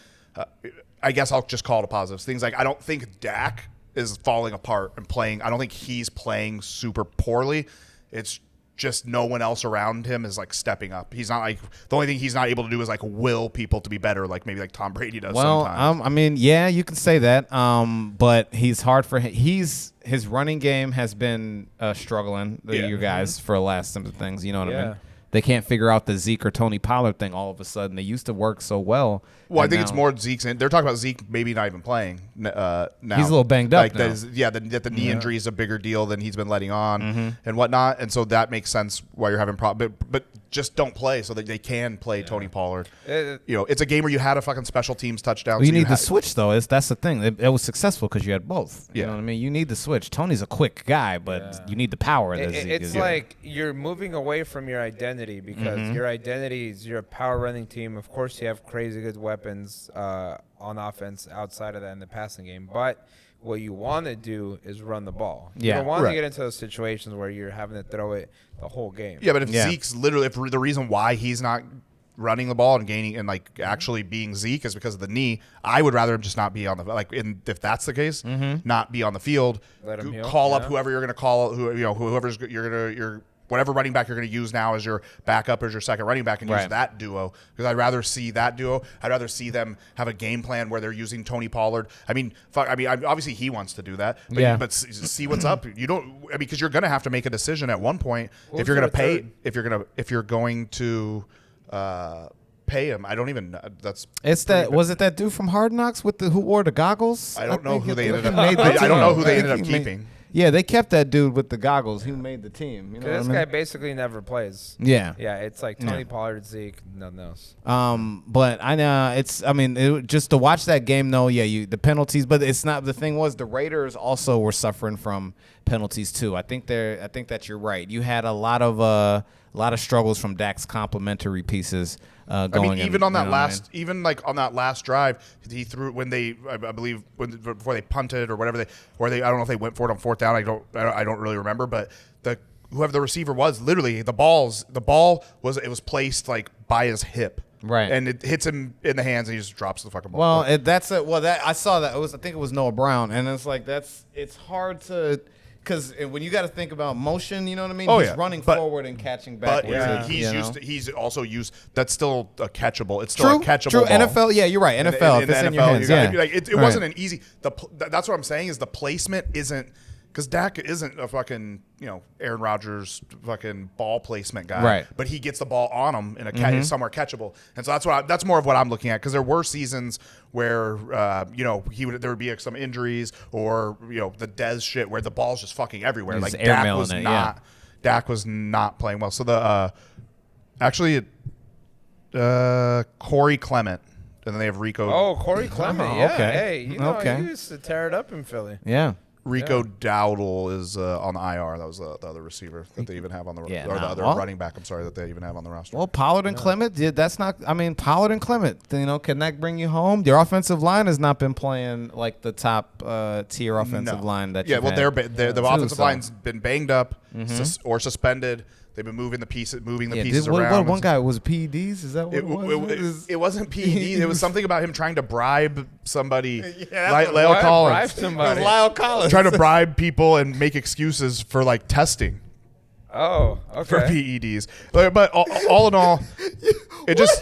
I guess I'll just call it a positives. Things like I don't think Dak is falling apart and playing. I don't think he's playing super poorly. It's just no one else around him is like stepping up. He's not like, the only thing he's not able to do is like will people to be better, like maybe like Tom Brady does sometimes. I mean, yeah, you can say that. But he's hard for him. His running game has been struggling. You guys for the last some things. You know what I mean? They can't figure out the Zeke or Tony Pollard thing all of a sudden. They used to work so well. Well, I think it's more Zeke's. They're talking about Zeke maybe not even playing now. He's a little banged up now. The knee injury is a bigger deal than he's been letting on and whatnot. And so that makes sense why you're having problems. But just don't play so that they can play Tony Pollard. It's a game where you had a fucking special teams touchdown. Well, you need the switch, though. That's the thing. It was successful because you had both. You Yeah. know what I mean? You need the switch. Tony's a quick guy, but you need the power. It's like you're moving away from your identity because your identity is you're a power running team. Of course, you have crazy good weapons on offense outside of that in the passing game, but what you want to do is run the ball. You don't want to get into those situations where you're having to throw it the whole game. Yeah, but if Zeke's literally, if the reason why he's not running the ball and gaining and like actually being Zeke is because of the knee, I would rather him just not be on the if that's the case, not be on the field. Let him heal. Call up whoever you're going to call, whoever's your whatever running back you're going to use now as your backup as your second running back and use that duo, because I'd rather see that duo. I'd rather see them have a game plan where they're using Tony Pollard. Obviously he wants to do that, but see what's up. You don't, because you're going to have to make a decision at one point if you're going to pay, if you're going to pay him. I don't even. Was it that dude from Hard Knocks who wore the goggles? I don't know who they ended up. I don't know who they ended up keeping. Yeah, they kept that dude with the goggles. He made the team. You know this guy basically never plays. Yeah. Yeah, it's like Tony Pollard, Zeke, nothing else. But I know just to watch that game though, the penalties, but it's not. The thing was the Raiders also were suffering from penalties too. I think that you're right. You had a lot of struggles from Dak's complimentary pieces. Even on that last drive, he threw when they, I believe, before they punted or whatever I don't know if they went for it on fourth down. I don't really remember, but whoever the receiver was, literally the ball was placed like by his hip. Right, and it hits him in the hands, and he just drops the fucking ball. Well, I saw that. I think it was Noah Brown, and it's like it's hard to. Because when you got to think about motion, you know what I mean? He's running forward and catching back. But he's also used. That's still a catchable. It's still a catchable ball. NFL, yeah, you're right. NFL, if it's in your hands, it wasn't an easy. That's what I'm saying is the placement isn't, because Dak isn't a fucking Aaron Rodgers fucking ball placement guy, right? But he gets the ball on him in somewhere catchable, and so that's more of what I'm looking at, because there were seasons where there would be some injuries or the Dez shit where the ball's just fucking everywhere. He's like Dak was not playing well. So Corey Clement, and then they have Rico. Oh, Corey Clement. Yeah. Okay. Hey, he used to tear it up in Philly. Yeah. Rico Dowdle is on the IR. That was the other receiver that they even have on the the other running back. I'm sorry, that they even have on the roster. Well, Pollard and Clement, that's not. I mean, Pollard and Clement, can that bring you home? Your offensive line has not been playing like the top tier offensive line that. The offensive line's been banged up or suspended. They've been moving the pieces around. One guy was PEDs. Is that what it was? It wasn't PEDs. It was something about him trying to bribe somebody. Lyle Collins. Lyle Collins trying to bribe people and make excuses for like testing. Oh, okay. For PEDs, but all in all, it just.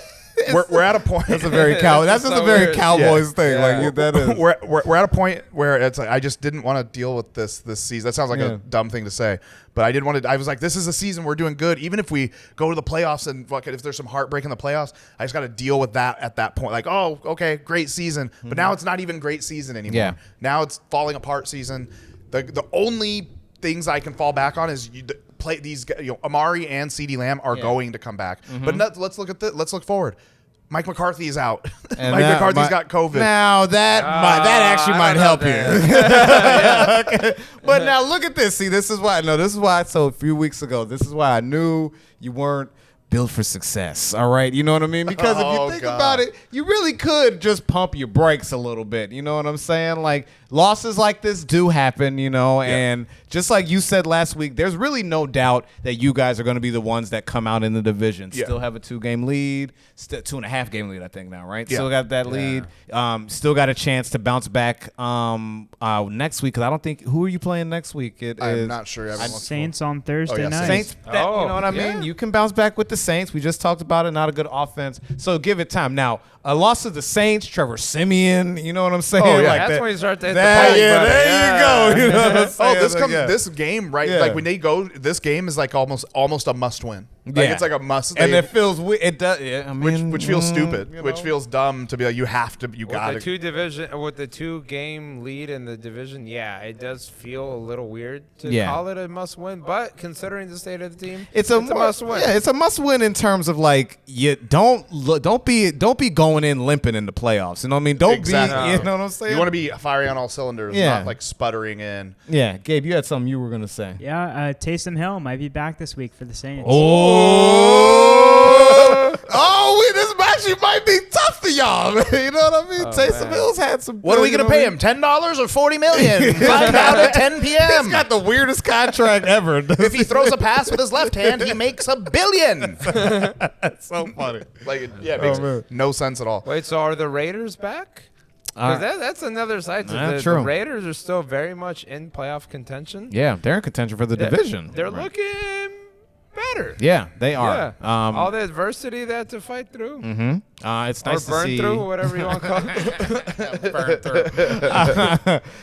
We're at a point. That's a very very Cowboys thing. Yeah. Like that is. We're at a point where it's like I just didn't want to deal with this season. That sounds like a dumb thing to say, but I didn't want to. I was like, this is a season we're doing good. Even if we go to the playoffs and if there's some heartbreak in the playoffs, I just got to deal with that at that point. Like, oh, okay, great season, but now it's not even great season anymore. Yeah. Now it's falling apart season. The only things I can fall back on is play these. Amari and CeeDee Lamb are going to come back, but let's look forward. Mike McCarthy is out. And Mike McCarthy's got COVID. Now that actually might help you. Okay. But now look at this. See, this is why. So a few weeks ago, this is why I knew you weren't built for success. All right, you know what I mean? Because if you think about it, you really could just pump your brakes a little bit. You know what I'm saying? Like losses like this do happen, and just like you said last week, there's really no doubt that you guys are going to be the ones that come out in the division. Yeah. Still have a 2-game lead, 2.5 game lead, I think now, right? Yeah. Still got that lead. Still got a chance to bounce back next week, because I don't think, who are you playing next week? I'm not sure. Saints on Thursday night. Saints, you know what I mean? You can bounce back with the Saints. We just talked about it. Not a good offense. So give it time. Now, a loss to the Saints, Trevor Siemian. You know what I'm saying? Oh, yeah. Like That's that, when you start to hit that, the yeah, pause button. there you go. You know what I'm saying? This game, right? Yeah. Like when they go, this game is like almost a must win. Like Yeah. it's like a must. And it feels weird. It does. Yeah, I mean, which feels stupid, you which know. feels dumb to be like you got With to. the 2-game lead in the division, yeah, it does feel a little weird to Yeah. call it a must-win. But considering the state of the team, It's a must-win. Yeah, it's a must-win in terms of like you don't be going in limping in the playoffs. You know what I mean? Don't Exactly. be. You know what I'm saying? You want to be firing on all cylinders, Yeah. not like sputtering in. Yeah, Gabe, you had something you were gonna say. Yeah, Taysom Hill might be back this week for the Saints. This match might be tough for y'all. You know what I mean? Taysom Hill's had some. What are we you going know to pay what him? $10 or $40 million? Find out at 10 p.m. He's got the weirdest contract ever. If he throws a pass with his left hand, he makes $1 billion. That's so funny. Like, it makes man. no sense at all. Wait, so are the Raiders back? Because that's another side to That's the true. Raiders are still very much in playoff contention. Yeah, they're in contention for the division. They're Right. looking better. Yeah, they are. Yeah. All the adversity they had to fight through. It's nice or burn to see. through, whatever you want to call it. Burn through.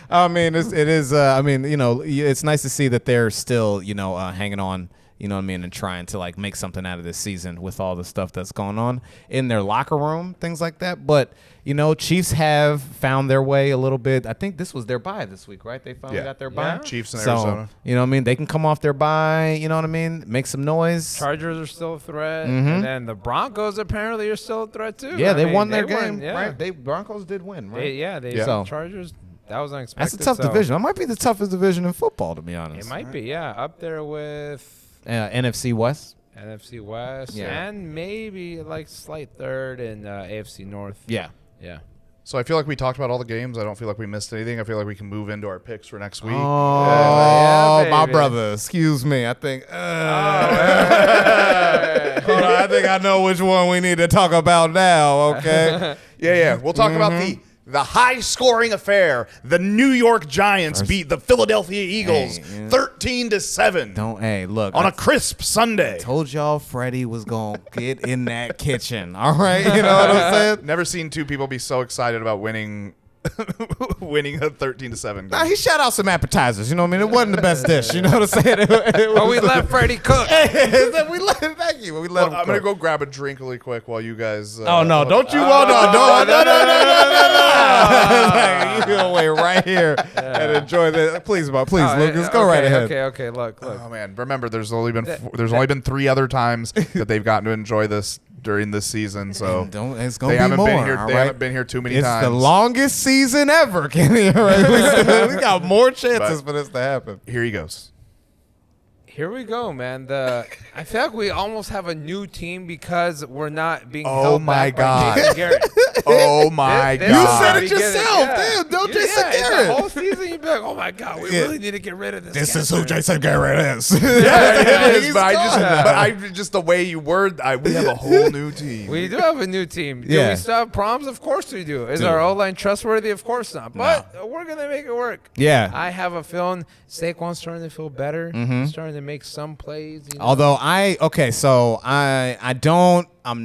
I mean, it is. I mean, it's nice to see that they're still, hanging on. You know what I mean, and trying to like make something out of this season with all the stuff that's going on in their locker room, things like that. But Chiefs have found their way a little bit. I think this was their bye this week, right? They finally got their bye. Yeah. Chiefs in So, Arizona. you know what I mean? They can come off their bye, you know what I mean? Make some noise. Chargers are still a threat. And then the Broncos apparently are still a threat, too. Yeah, I they mean, won their they game, won, yeah. right? Broncos did win, right? They So- Chargers. That was unexpected. That's a tough so division. That might be the toughest division in football, to be honest. It might be, yeah. Up there with NFC West. NFC West Yeah. and maybe like slight third in AFC North. Yeah. Yeah. So I feel like we talked about all the games. I don't feel like we missed anything. I feel like we can move into our picks for next week. Oh, Yeah, my baby. brother. Excuse me. I think. Hold on, I think I know which one we need to talk about now. Okay. Yeah. We'll talk about the high-scoring affair. The New York Giants beat the Philadelphia Eagles 13-7 Look. on a crisp Sunday. Told y'all Freddie was gonna get in that kitchen. All right, you know what I'm saying? Never seen two people be so excited about winning winning a 13-7 game. Nah, he shot out some appetizers. You know what I mean? It wasn't the best dish. You know what I'm saying? But we let Freddie cook. we let. Thank you. We let him. I'm gonna go grab a drink really quick while you guys. Oh no! Don't you want no! You gonna wait right here and enjoy this? Please, Lucas, go right ahead. Okay. Look. Oh man! Remember, there's only been 3 other times that they've gotten to enjoy this during this season. So It's they gonna be haven't more. been here. all They right? haven't been here too many It's times. the longest season ever, Kenny. All right? We got more chances for this to happen. Here he goes. Here we go, man. I feel like we almost have a new team because we're not being Oh held my back God. by Jason Garrett. Oh my This- God! You said it Beginning, yourself. yeah. Damn, don't Jason it's Garrett. The whole season you'd be like, oh my God, we Yeah. really need to get rid of this. This guy. is who Jason Garrett is. Yeah, it is. He's But gone. I just the way you word, we have a whole new team. We do have a new team. Do Yeah. we still have problems? Of course we do. Is Dude. our O-line trustworthy? Of course not. But we're going to make it work. Yeah. I have a feeling Saquon's starting to feel better. Starting to make some plays. You know? Although I'm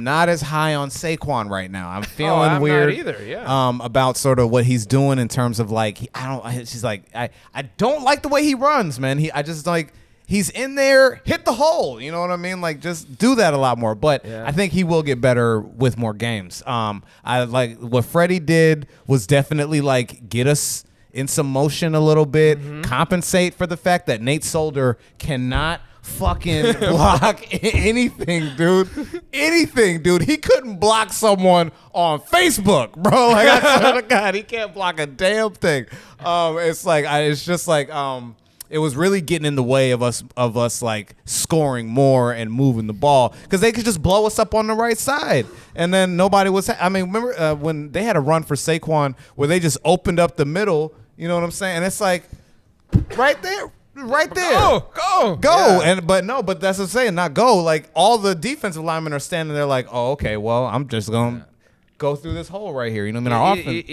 not as high on Saquon right now. I'm feeling I'm not weird either, yeah. about sort of what he's doing in terms of like I don't like the way he runs, man. He's in there, hit the hole. You know what I mean? Like just do that a lot more. But Yeah. I think he will get better with more games. I like what Freddie did was definitely like get us in some motion a little bit, compensate for the fact that Nate Solder cannot fucking block anything, dude. Anything, dude. He couldn't block someone on Facebook, bro. Like I swear to God, he can't block a damn thing. It was really getting in the way of us like scoring more and moving the ball because they could just blow us up on the right side, and then nobody was. Remember when they had a run for Saquon where they just opened up the middle? You know what I'm saying? And it's like right there. Go. Yeah. But that's what I'm saying, not go. Like all the defensive linemen are standing there like, oh, okay, well, I'm just gonna go through this hole right here. You know what I mean? Our offense.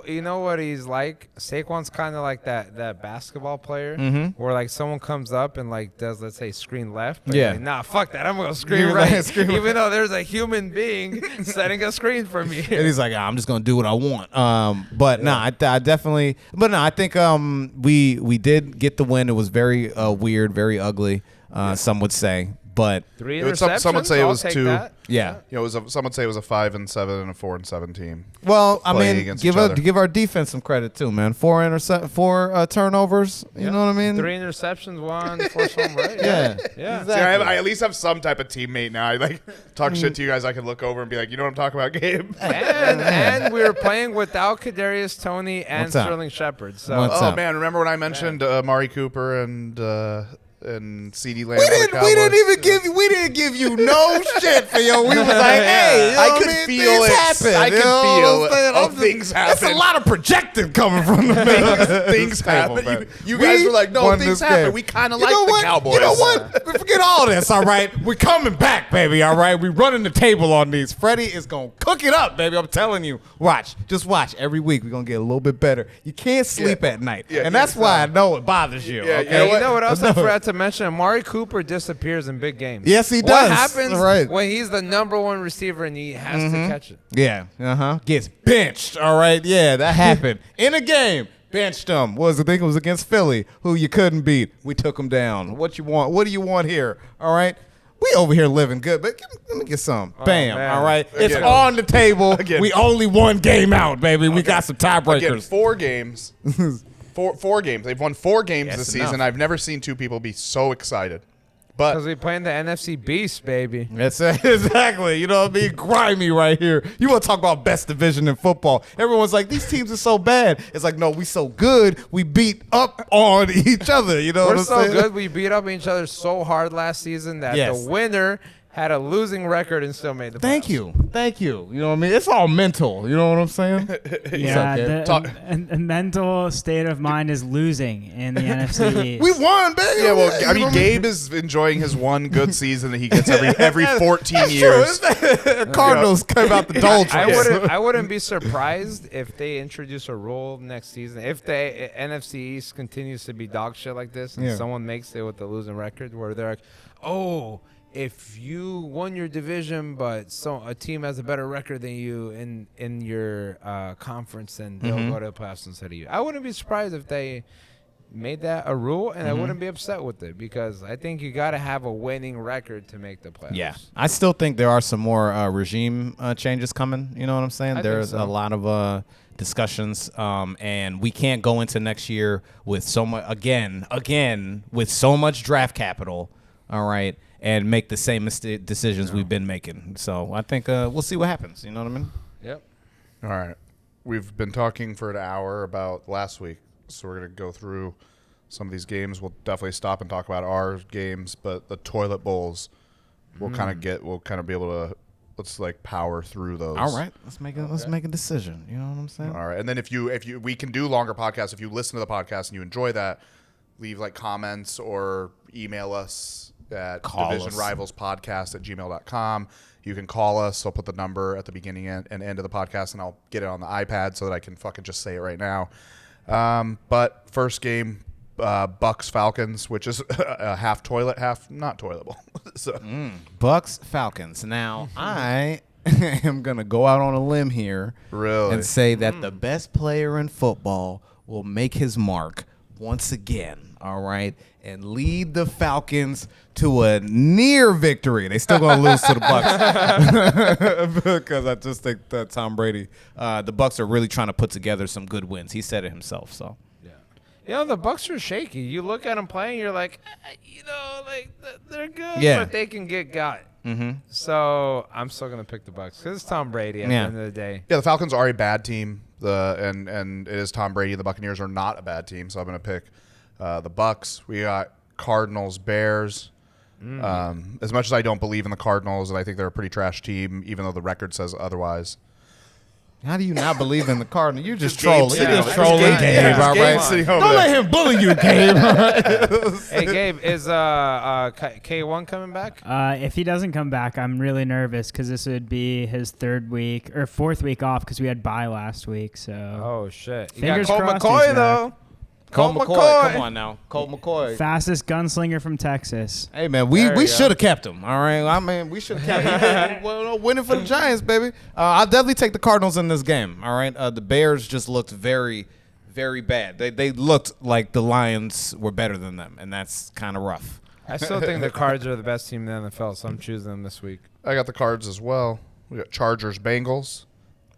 You know what he's like? Saquon's kind of like that basketball player where like someone comes up and like does, let's say, screen left. But Yeah. like, nah, fuck that. I'm gonna screen You're right. like, screen even though there's a human being setting a screen for me. And he's like, I'm just gonna do what I want. I definitely. But no, I think we did get the win. It was very weird, very ugly. Some would say, but 3 was some would interceptions. say it I'll was take 2. that. yeah. Some would say it was a 5-7 and a 4-7 team. Well, I playing mean, against each other. give our defense some credit too, man. 4 turnovers. You know what I mean? 3 interceptions, 1 forced fumble, right? Yeah. Yeah. See, I at least have some type of teammate now. I like talk shit to you guys. I can look over and be like, you know what I'm talking about, Gabe? And we were playing without Kadarius Toney and What's up? Sterling Shepard. So What's Oh up? man, remember when I mentioned Amari Cooper and CeeDee Lamb? We didn't give you no shit for yo. We was like, hey, you know I what could mean? feel Things it. happen, I you could know feel what I'm saying? it. Things That's a happen. lot of projecting coming from the Things happen. man. You guys were like, no, won things this happen. game. We kind of You like know the what? Cowboys. You know what? Forget all this, all right? We're coming back, baby, all right? We running the table on these. Freddie is going to cook it up, baby. I'm telling you. Watch. Just watch. Every week we're going to get a little bit better. You can't sleep at night. Yeah, and that's why I know it bothers you. Yeah, okay? You know what else I forgot to mention? Amari Cooper disappears in big games. Yes, he What does. happens Right. when he's the #1 receiver and he has to catch it? Yeah. Gets benched. All right. Yeah, that happened in a game. Benched him. I think it was against Philly, who you couldn't beat. We took him down. What you want? What do you want here? All right. We over here living good, but let me get some. Bam. man. All right. It's Again. on the table. Again. We only one game out, baby. We got some Again, tiebreakers. 4 games. Four games. They've won 4 games Yes, this enough. season. I've never seen 2 people be so excited. But Because we playing the NFC Beast, baby. That's it. Exactly. You know what I mean? Grimy right here. You want to talk about best division in football. Everyone's like, these teams are so bad. It's like, no, we so good. We beat up on each other. You know what We're I'm so saying? good. We beat up each other so hard last season that Yes. the winner had a losing record and still made the Thank playoffs. Thank you. You know what I mean? It's all mental. You know what I'm saying? Yeah, okay. the mental state of mind is losing in the NFC East. We won, baby. yeah, well, I You know mean, what Gabe is enjoying his one good season that he gets every 14 years. Cardinals came out the doldrums. I wouldn't be surprised if they introduce a rule next season. If the NFC East continues to be dog shit like this and Yeah. someone makes it with a losing record where they're like, oh, if you won your division but a team has a better record than you in your conference, then they'll go to the playoffs instead of you. I wouldn't be surprised if they made that a rule, and I wouldn't be upset with it because I think you got to have a winning record to make the playoffs. Yeah, I still think there are some more regime changes coming. You know what I'm saying? I think There's so. a lot of discussions, and we can't go into next year with so much again with so much draft capital. All right, and make the same decisions we've been making. So I think we'll see what happens. You know what I mean? Yep. All right. We've been talking for an hour about last week, so we're going to go through some of these games. We'll definitely stop and talk about our games, but the toilet bowls, we'll kind of be able to let's like power through those. All right, let's make a decision. You know what I'm saying? All right. And then if you we can do longer podcasts. If you listen to the podcast and you enjoy that, leave like comments or email us at divisionrivalspodcast@gmail.com. You can call us. I'll put the number at the beginning and end of the podcast, and I'll get it on the iPad so that I can fucking just say it right now. But first game, Bucks Falcons, which is a half toilet, half not toiletable. So Bucks Falcons. Now I am gonna go out on a limb here, Really? and say that the best player in football will make his mark once again. All right, and lead the Falcons to a near victory. They still gonna lose to the Bucks because I just think that Tom Brady, the Bucks are really trying to put together some good wins. He said it himself. So You know, the Bucks are shaky. You look at them playing, you're like, they're good, Yeah. but they can get got. So I'm still gonna pick the Bucks because it's Tom Brady at Yeah. the end of the day. yeah, the Falcons are a bad team. And it is Tom Brady. The Buccaneers are not a bad team, so I'm going to pick the Bucks. We got Cardinals, Bears. As much as I don't believe in the Cardinals, and I think they're a pretty trash team, even though the record says otherwise. How do you not believe in the Cardinals? You're just Gabe trolling. sitting You're over just there. trolling Gabe- Gabe, all Gabe right? sitting over Don't there. let him bully you, Gabe. Hey, Gabe, is K1 coming back? If he doesn't come back, I'm really nervous because this would be his 3rd week or 4th week off because we had bye last week. So Oh, shit. You Fingers got Colt crossed he's McCoy, back. though. Colt McCoy. Come on now. Colt McCoy. fastest gunslinger from Texas. Hey, man, There we you should have kept him, all right? I mean, we should have kept him. Well, winning for the Giants, baby. I'll definitely take the Cardinals in this game, all right? The Bears just looked very, very bad. They looked like the Lions were better than them, and that's kind of rough. I still think the Cards are the best team in the NFL, so I'm choosing them this week. I got the Cards as well. We got Chargers, Bengals.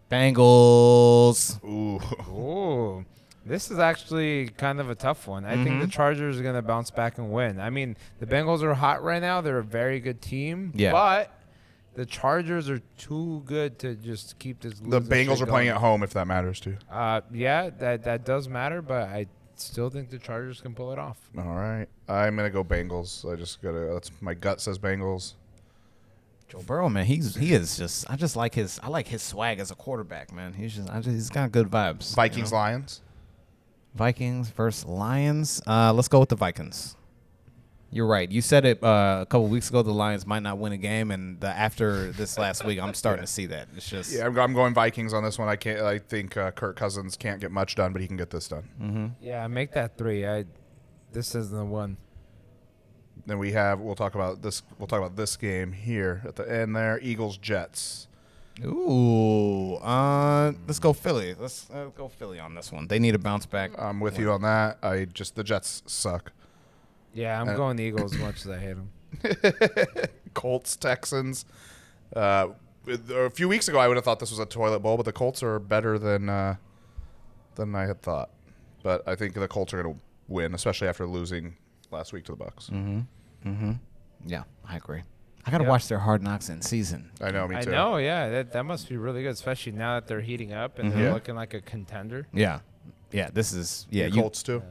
Bengals. Ooh. Ooh. This is actually kind of a tough one. I think the Chargers are going to bounce back and win. I mean, the Bengals are hot right now. They're a very good team. Yeah. But the Chargers are too good to just keep this The losing Bengals streak are playing going. at home, if that matters too. Yeah, that does matter, but I still think the Chargers can pull it off. All right. I'm going to go Bengals. That's my gut says Bengals. Joe Burrow, man, he is just. I like his swag as a quarterback, man. He's got good vibes. Vikings, you know? Lions. Vikings versus Lions. Let's go with the Vikings. You're right. You said it a couple weeks ago. The Lions might not win a game, and after this last week, I'm starting to see that. It's just Yeah, I'm going Vikings on this one. I think Kirk Cousins can't get much done, but he can get this done. Yeah, make that 3. This isn't the one. Then we'll talk about this game here at the end there. Eagles, Jets. Ooh. Let's go Philly. Let's go Philly on this one. They need to bounce back. I'm with you on that. The Jets suck. Yeah, I'm going the Eagles as much as I hate them. Colts, Texans. A few weeks ago, I would have thought this was a toilet bowl, but the Colts are better than I had thought. But I think the Colts are going to win, especially after losing last week to the Bucks. Yeah, I agree. I gotta watch their Hard Knocks in season. I know, me too. I know, yeah. That must be really good, especially now that they're heating up and they're looking like a contender. Yeah. This is Colts too.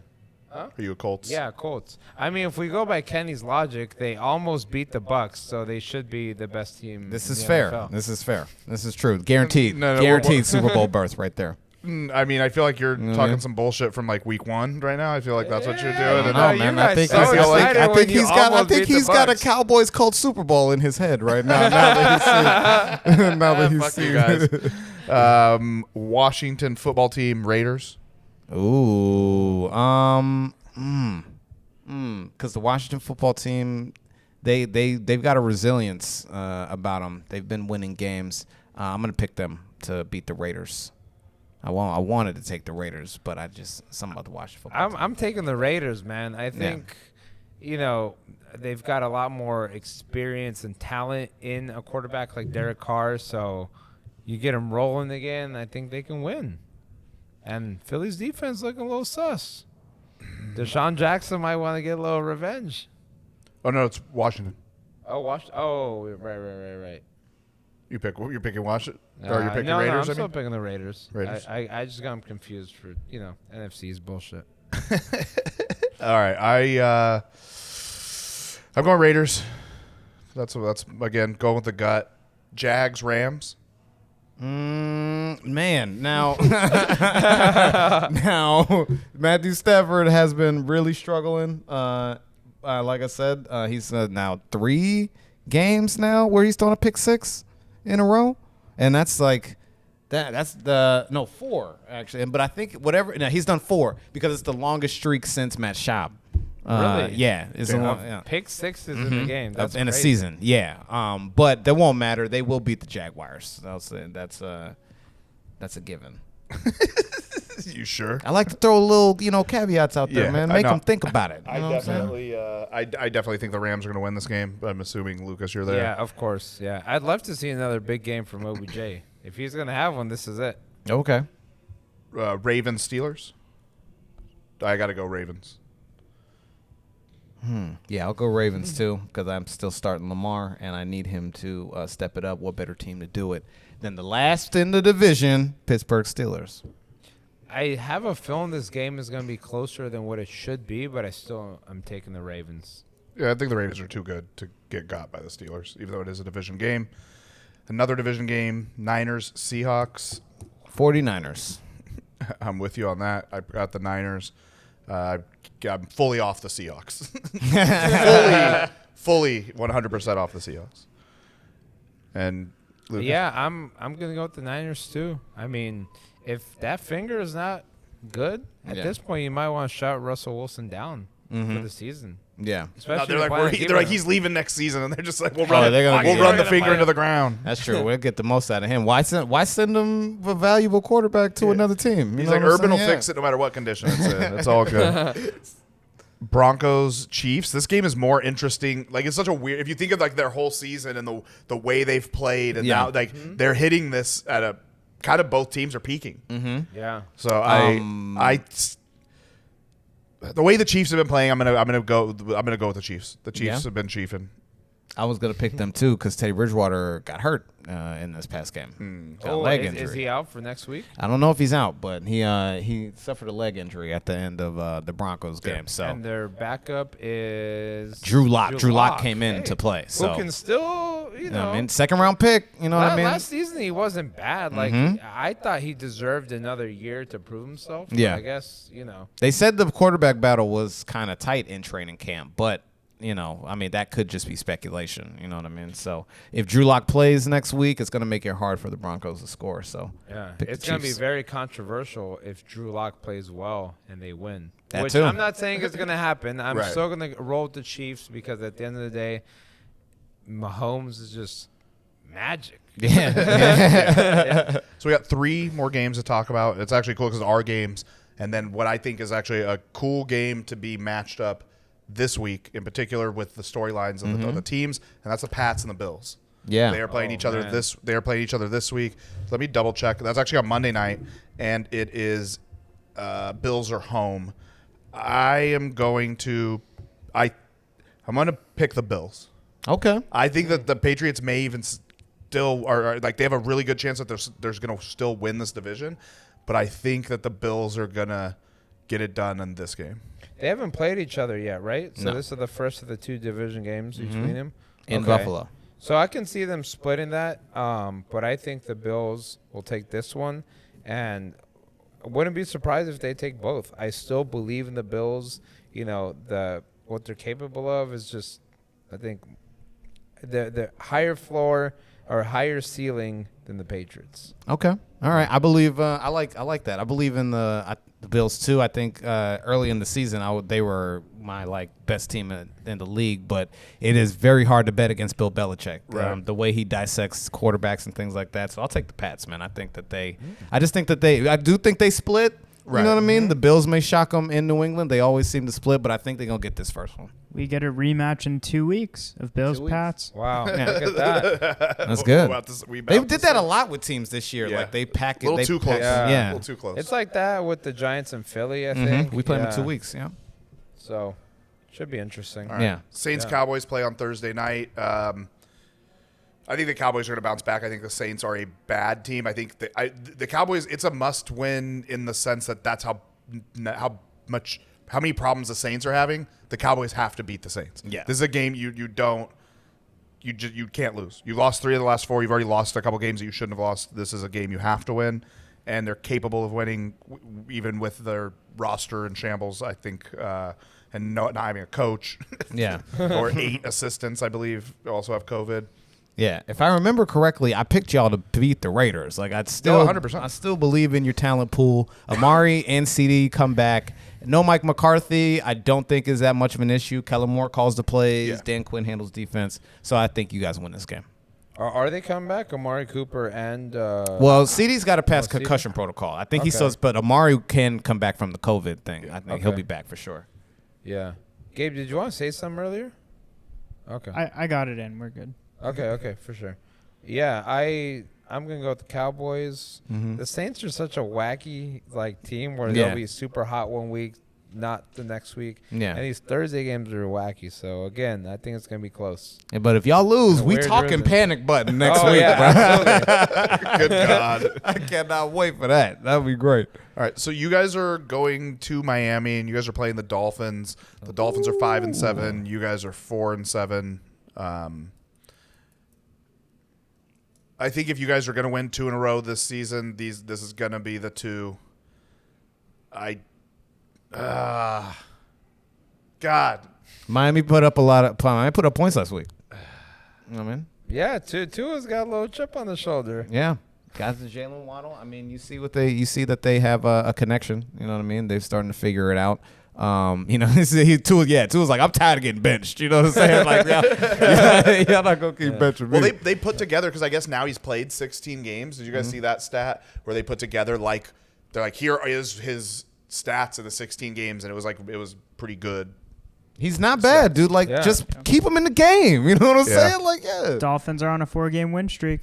Huh? Are you a Colts? Yeah, Colts. I mean, if we go by Kenny's logic, they almost beat the Bucks, so they should be the best team. This in is the fair. NFL. This is fair. This is true. Guaranteed. No, Guaranteed Super Bowl berth right there. I mean, I feel like you're talking some bullshit from like week 1 right now. I feel like that's what you're doing. And No, you man. guys I think so excited when you almost beat the he's got a Bucks. Cowboys Colts Super Bowl in his head right now. Now that he's seen, now that he's fuck seen. you guys. Washington football team, Raiders. Ooh. Because the Washington football team, they've got a resilience about them. They've been winning games. I'm gonna pick them to beat the Raiders. I wanted to take the Raiders, but something about the Washington football team. I'm taking the Raiders, man. I think, they've got a lot more experience and talent in a quarterback like Derek Carr. So you get them rolling again, I think they can win. And Philly's defense looking a little sus. Desean Jackson might want to get a little revenge. Oh no, it's Washington. Oh, right. You're picking Washington. Or you're picking no, Raiders. I'm still picking the Raiders. Raiders. I just got them confused for NFC's bullshit. All right, I'm going Raiders. That's again going with the gut. Jags, Rams. Man, now Matthew Stafford has been really struggling. Like I said, he's now 3 games now where he's thrown a pick 6 in a row, and that's like that. That's 4 actually. But I think he's done 4 because it's the longest streak since Matt Schaub. Really? Yeah, it's Pick 6 is in the game. That's in a crazy. season. Yeah, but that won't matter. They will beat the Jaguars. That's a given. You sure? I like to throw a little, caveats out there, Yeah, man. I Make know. them think about it. You I know what I'm saying? definitely, I definitely think the Rams are going to win this game. I'm assuming Lucas, you're there. Yeah, of course. Yeah, I'd love to see another big game from OBJ. If he's gonna have one, this is it. Okay. Ravens, Steelers. I got to go Ravens. Yeah, I'll go Ravens too because I'm still starting Lamar and I need him to step it up. What better team to do it than the last in the division, Pittsburgh Steelers? I have a feeling this game is gonna be closer than what it should be, but I'm taking the Ravens. Yeah, I think the Ravens are too good to get got by the Steelers, even though it is a division game. Another division game, Niners, Seahawks. 49ers. I'm with you on that. I got the Niners. I'm fully off the Seahawks. fully 100% off the Seahawks. And Lucas? Yeah, I'm gonna go with the Niners too. I mean, if that finger is not good at this point, you might want to shout Russell Wilson down for the season. Yeah. Especially No, they're like he's leaving next season, and they're just like, we'll run the finger into the ground. That's true. We'll get the most out of him. Why send him a valuable quarterback to another team? He's like, Urban will fix it no matter what condition it's in. It's all good. Broncos Chiefs. This game is more interesting. Like, it's such a weird. If you think of like their whole season and the way they've played, and now like they're hitting this at a kind of both teams are peaking. Mm-hmm. Yeah. So the way the Chiefs have been playing, I'm gonna go with the Chiefs. The Chiefs have been chiefing. I was gonna pick them too because Teddy Bridgewater got hurt in this past game. Got a leg injury. Is he out for next week? I don't know if he's out, but he suffered a leg injury at the end of the Broncos game. So and their backup is Drew Lock. Drew Lock came in to play. Who So can still, I mean, second round pick. You know what I mean? Last season he wasn't bad. Like I thought he deserved another year to prove himself. Yeah. I guess They said the quarterback battle was kind of tight in training camp, but I mean, that could just be speculation. You know what I mean? So if Drew Lock plays next week, it's going to make it hard for the Broncos to score. So yeah, pick it's the going to be Chiefs. very controversial if Drew Lock plays well and they win. That Which too. I'm not saying it's going to happen. I'm Right. still going to roll with the Chiefs because at the end of the day, Mahomes is just magic. Yeah. So we got 3 more games to talk about. It's actually cool because our games, and then what I think is actually a cool game to be matched up this week, in particular with the storylines of the teams, and that's the Pats and the Bills. Yeah. They are playing each other man. this week. So let me double check. That's actually on Monday night, and it is Bills are home. I'm going to pick the Bills. Okay. I think that the Patriots may even still are like they have a really good chance that there's going to still win this division, but I think that the Bills are going to get it done in this game. They haven't played each other yet, right? So No. this is the first of the 2 division games between them. In Okay. Buffalo. So I can see them splitting that, but I think the Bills will take this one, and I wouldn't be surprised if they take both. I still believe in the Bills. What they're capable of is just, I think, the higher floor or higher ceiling than the Patriots. Okay. All right. I believe. I like that. I believe in the Bills too. I think early in the season, they were my best team in the league. But it is very hard to bet against Bill Belichick. Right. The way he dissects quarterbacks and things like that. So I'll take the Pats, man. I think that I just think that I do think they split. Right. You know what I mean? The Bills may shock them in New England. They always seem to split, but I think they're gonna get this first one. We get a rematch in 2 weeks of Bills 2 weeks. Pats. Wow, look at that. That's good. We They did that a lot with teams this year. Yeah. Like they pack it. A little they too pack- close. Yeah. A little too close. It's like that with the Giants and Philly, I think. We play them in Yeah. 2 weeks. Yeah. So, should be interesting. All right. Yeah. Saints Yeah. Cowboys play on Thursday night. I think the Cowboys are going to bounce back. I think the Saints are a bad team. I think the Cowboys. It's a must-win in the sense that that's how many problems the Saints are having. The Cowboys have to beat the Saints. Yeah. This is a game you can't lose. You lost 3 of the last 4. You've already lost a couple games that you shouldn't have lost. This is a game you have to win, and they're capable of winning even with their roster in shambles. I think, and not having a coach. Yeah. or 8 assistants, I believe, also have COVID. Yeah, if I remember correctly, I picked y'all to beat the Raiders. I'd still, 100%. I still believe in your talent pool. Amari and CD come back. No Mike McCarthy, I don't think is that much of an issue. Kellen Moore calls the plays. Yeah. Dan Quinn handles defense. So I think you guys win this game. Are they coming back? Amari Cooper and Well, CD's got to pass CD? concussion protocol. I think he Okay. still, but Amari can come back from the COVID thing. I think he'll Okay. be back for sure. yeah. Gabe, did you want to say something earlier? Okay. I got it in. We're good. Okay, for sure. Yeah, I'm gonna go with the Cowboys. The Saints are such a wacky team where Yeah. they'll be super hot one week, not the next week. Yeah. And these Thursday games are wacky. So again, I think it's gonna be close. Yeah, but if y'all lose, A we weird talking rhythm. panic button next Oh, week, yeah, bro. absolutely. Good God. I cannot wait for that. That would be great. All right, so you guys are going to Miami, and you guys are playing the Dolphins. The Dolphins are 5-7. You guys are 4-7. I think if you guys are going to win 2 in a row this season, this is going to be the 2. God. Miami put up points last week. You know what I mean? Yeah, Tua's got a little chip on the shoulder. Yeah. Guys, the Jalen Waddle. I mean, you see that they have a connection. You know what I mean? They're starting to figure it out. Tua's like, I'm tired of getting benched. You know what I'm saying? Like, y'all not gonna keep benching me. Well, they put together, because I guess now he's played 16 games. Did you guys see that stat where they put together they're like, here is his stats of the 16 games, and it was pretty good. He's not bad, dude. Like, just keep him in the game. You know what I'm saying? Like, Dolphins are on a 4-game win streak.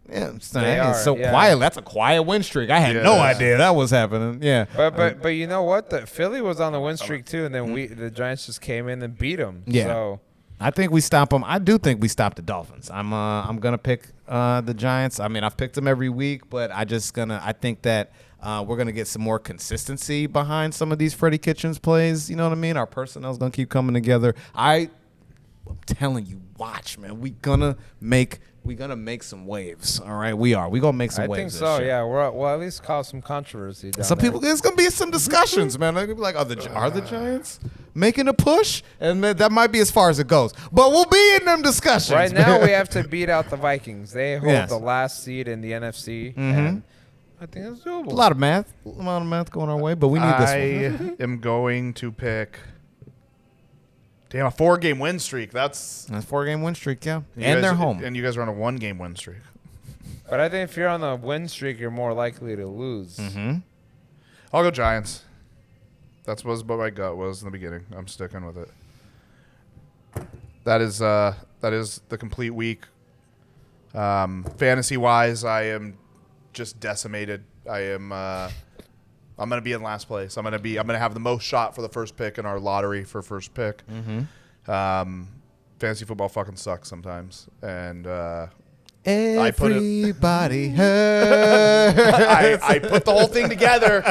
Yeah, it's so quiet. That's a quiet win streak. I had no idea that was happening. Yeah, but you know what? The Philly was on the win streak too, and then the Giants just came in and beat them. Yeah, so I think we stop them. I do think we stop the Dolphins. I'm gonna pick the Giants. I mean, I've picked them every week, but I think that we're gonna get some more consistency behind some of these Freddie Kitchens plays. You know what I mean? Our personnel's gonna keep coming together. I'm telling you, watch, man. We're gonna make some waves. All right, we are. We're gonna make some waves. I think so. Yeah, we'll at least cause some controversy. Some people, there's gonna be some discussions, man. They're gonna be like, are the Giants making a push? And that might be as far as it goes. But we'll be in them discussions. Right now, we have to beat out the Vikings. They hold the last seed in the NFC, and I think that's doable. A lot of math going our way, but we need this one. I am going to pick. Damn, a 4-game win streak. That's a 4-game win streak, yeah. And they're home. And you guys are on a 1-game win streak. But I think if you're on a win streak, you're more likely to lose. Mm-hmm. I'll go Giants. That's what my gut was in the beginning. I'm sticking with it. That is the complete week. Fantasy-wise, I am just decimated. I'm going to be in last place. I'm going to have the most shot for the first pick in our lottery for first pick. Mm-hmm. Fantasy football fucking sucks sometimes, and everybody hurt. I put the whole thing together,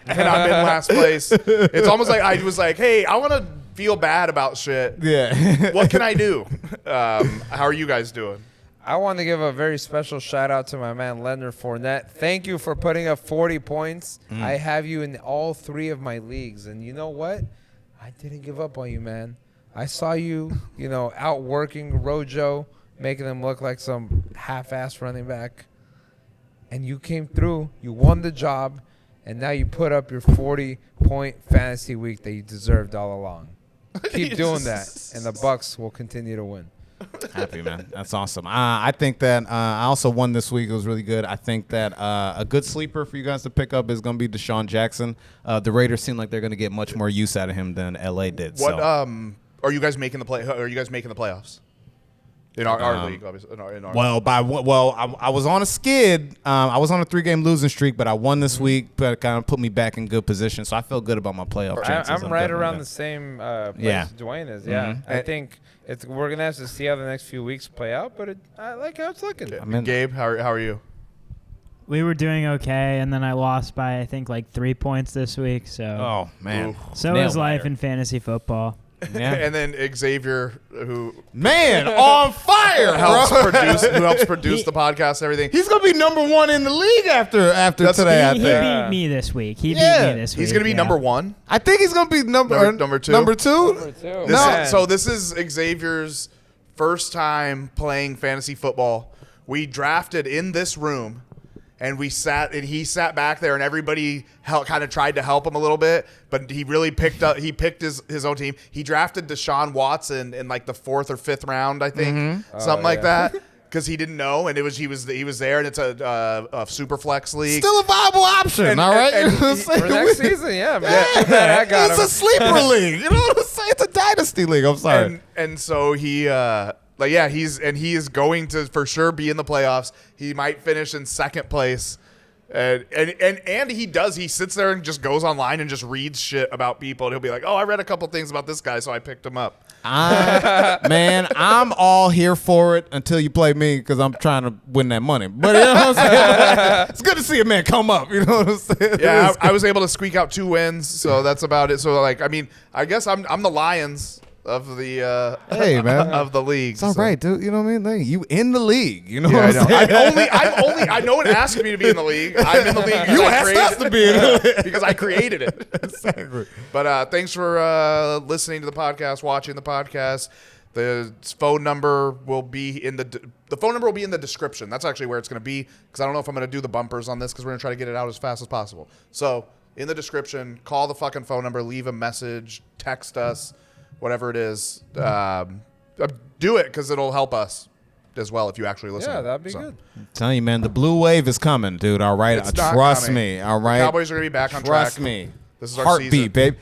and I'm in last place. It's almost like I was like, hey, I want to feel bad about shit. Yeah. What can I do? How are you guys doing? I want to give a very special shout out to my man Leonard Fournette. Thank you for putting up 40 points. I have you in all 3 of my leagues, and you know what? I didn't give up on you, man. I saw you, outworking Rojo, making him look like some half-ass running back, and you came through. You won the job, and now you put up your 40-point fantasy week that you deserved all along. Keep doing that, and the Bucks will continue to win. Happy, man. That's awesome. I think that I also won this week. It was really good. I think that a good sleeper for you guys to pick up is going to be Desean Jackson. The Raiders seem like they're going to get much more use out of him than LA did. What are you guys making the play? Are you guys making the playoffs? In our league, obviously. I was on a skid. I was on a 3-game losing streak, but I won this week, but it kind of put me back in good position. So I feel good about my playoff chances. I'm right around the same place Dwayne is. Yeah, I think we're gonna have to see how the next few weeks play out, but I like how it's looking. Gabe, how are you? We were doing okay, and then I lost by I think like 3 points this week. So oh man, so is life in fantasy football. Yeah. And then Xavier, who on fire, helps produce the podcast and everything. He's gonna be number 1 in the league after today. I think he beat me this week. He's gonna be number 1. I think he's gonna be number 2. Number two. This is Xavier's first time playing fantasy football. We drafted in this room. And he sat back there, and everybody kind of tried to help him a little bit, but he really picked his own team. He drafted Deshaun Watson in like the 4th or 5th round, I think, something like that, because he didn't know, and he was there, and it's a super flex league, still a viable option, all right. For next season, yeah, man. I got it's a sleeper league. You know what I'm saying? It's a dynasty league. I'm sorry. And so he. He is going to for sure be in the playoffs. He might finish in 2nd place. And he does. He sits there and just goes online and just reads shit about people. And he'll be like, oh, I read a couple things about this guy, so I picked him up. Man, I'm all here for it until you play me because I'm trying to win that money. But you know what I'm saying? It's good to see a man come up. You know what I'm saying? Yeah, I was able to squeak out 2 wins, so that's about it. So, I guess I'm the Lions. of the Hey, man. of the league. It's all right, dude. You know what I mean? Like, you in the league. You know what I'm saying? I'm only. I know it asked me to be in the league. I'm in the league. You asked us to be in the league because I created it. Exactly. But thanks for listening to the podcast, watching the podcast. The phone number will be in the phone number will be in the description. That's actually where it's going to be because I don't know if I'm going to do the bumpers on this because we're going to try to get it out as fast as possible. So in the description, call the fucking phone number, leave a message, text us, whatever it is. Do it because it'll help us as well if you actually listen. Yeah, that'd be good. I'm telling you, man, the blue wave is coming, dude. All right, It's not trust coming. me. All right, The Cowboys are going to be back on track. trust me. This is our Heartbeat, season. babe.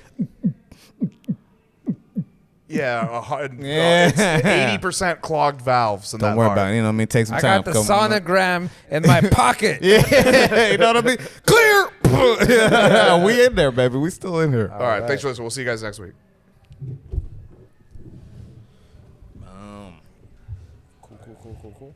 Yeah, Yeah. it's 80% clogged valves in Don't that worry heart. about it. You know what I mean? Take some I time. got the sonogram in my pocket. Yeah, you know what I mean? Clear. We in there, baby. We still in here. All right, thanks for listening. We'll see you guys next week. Cool.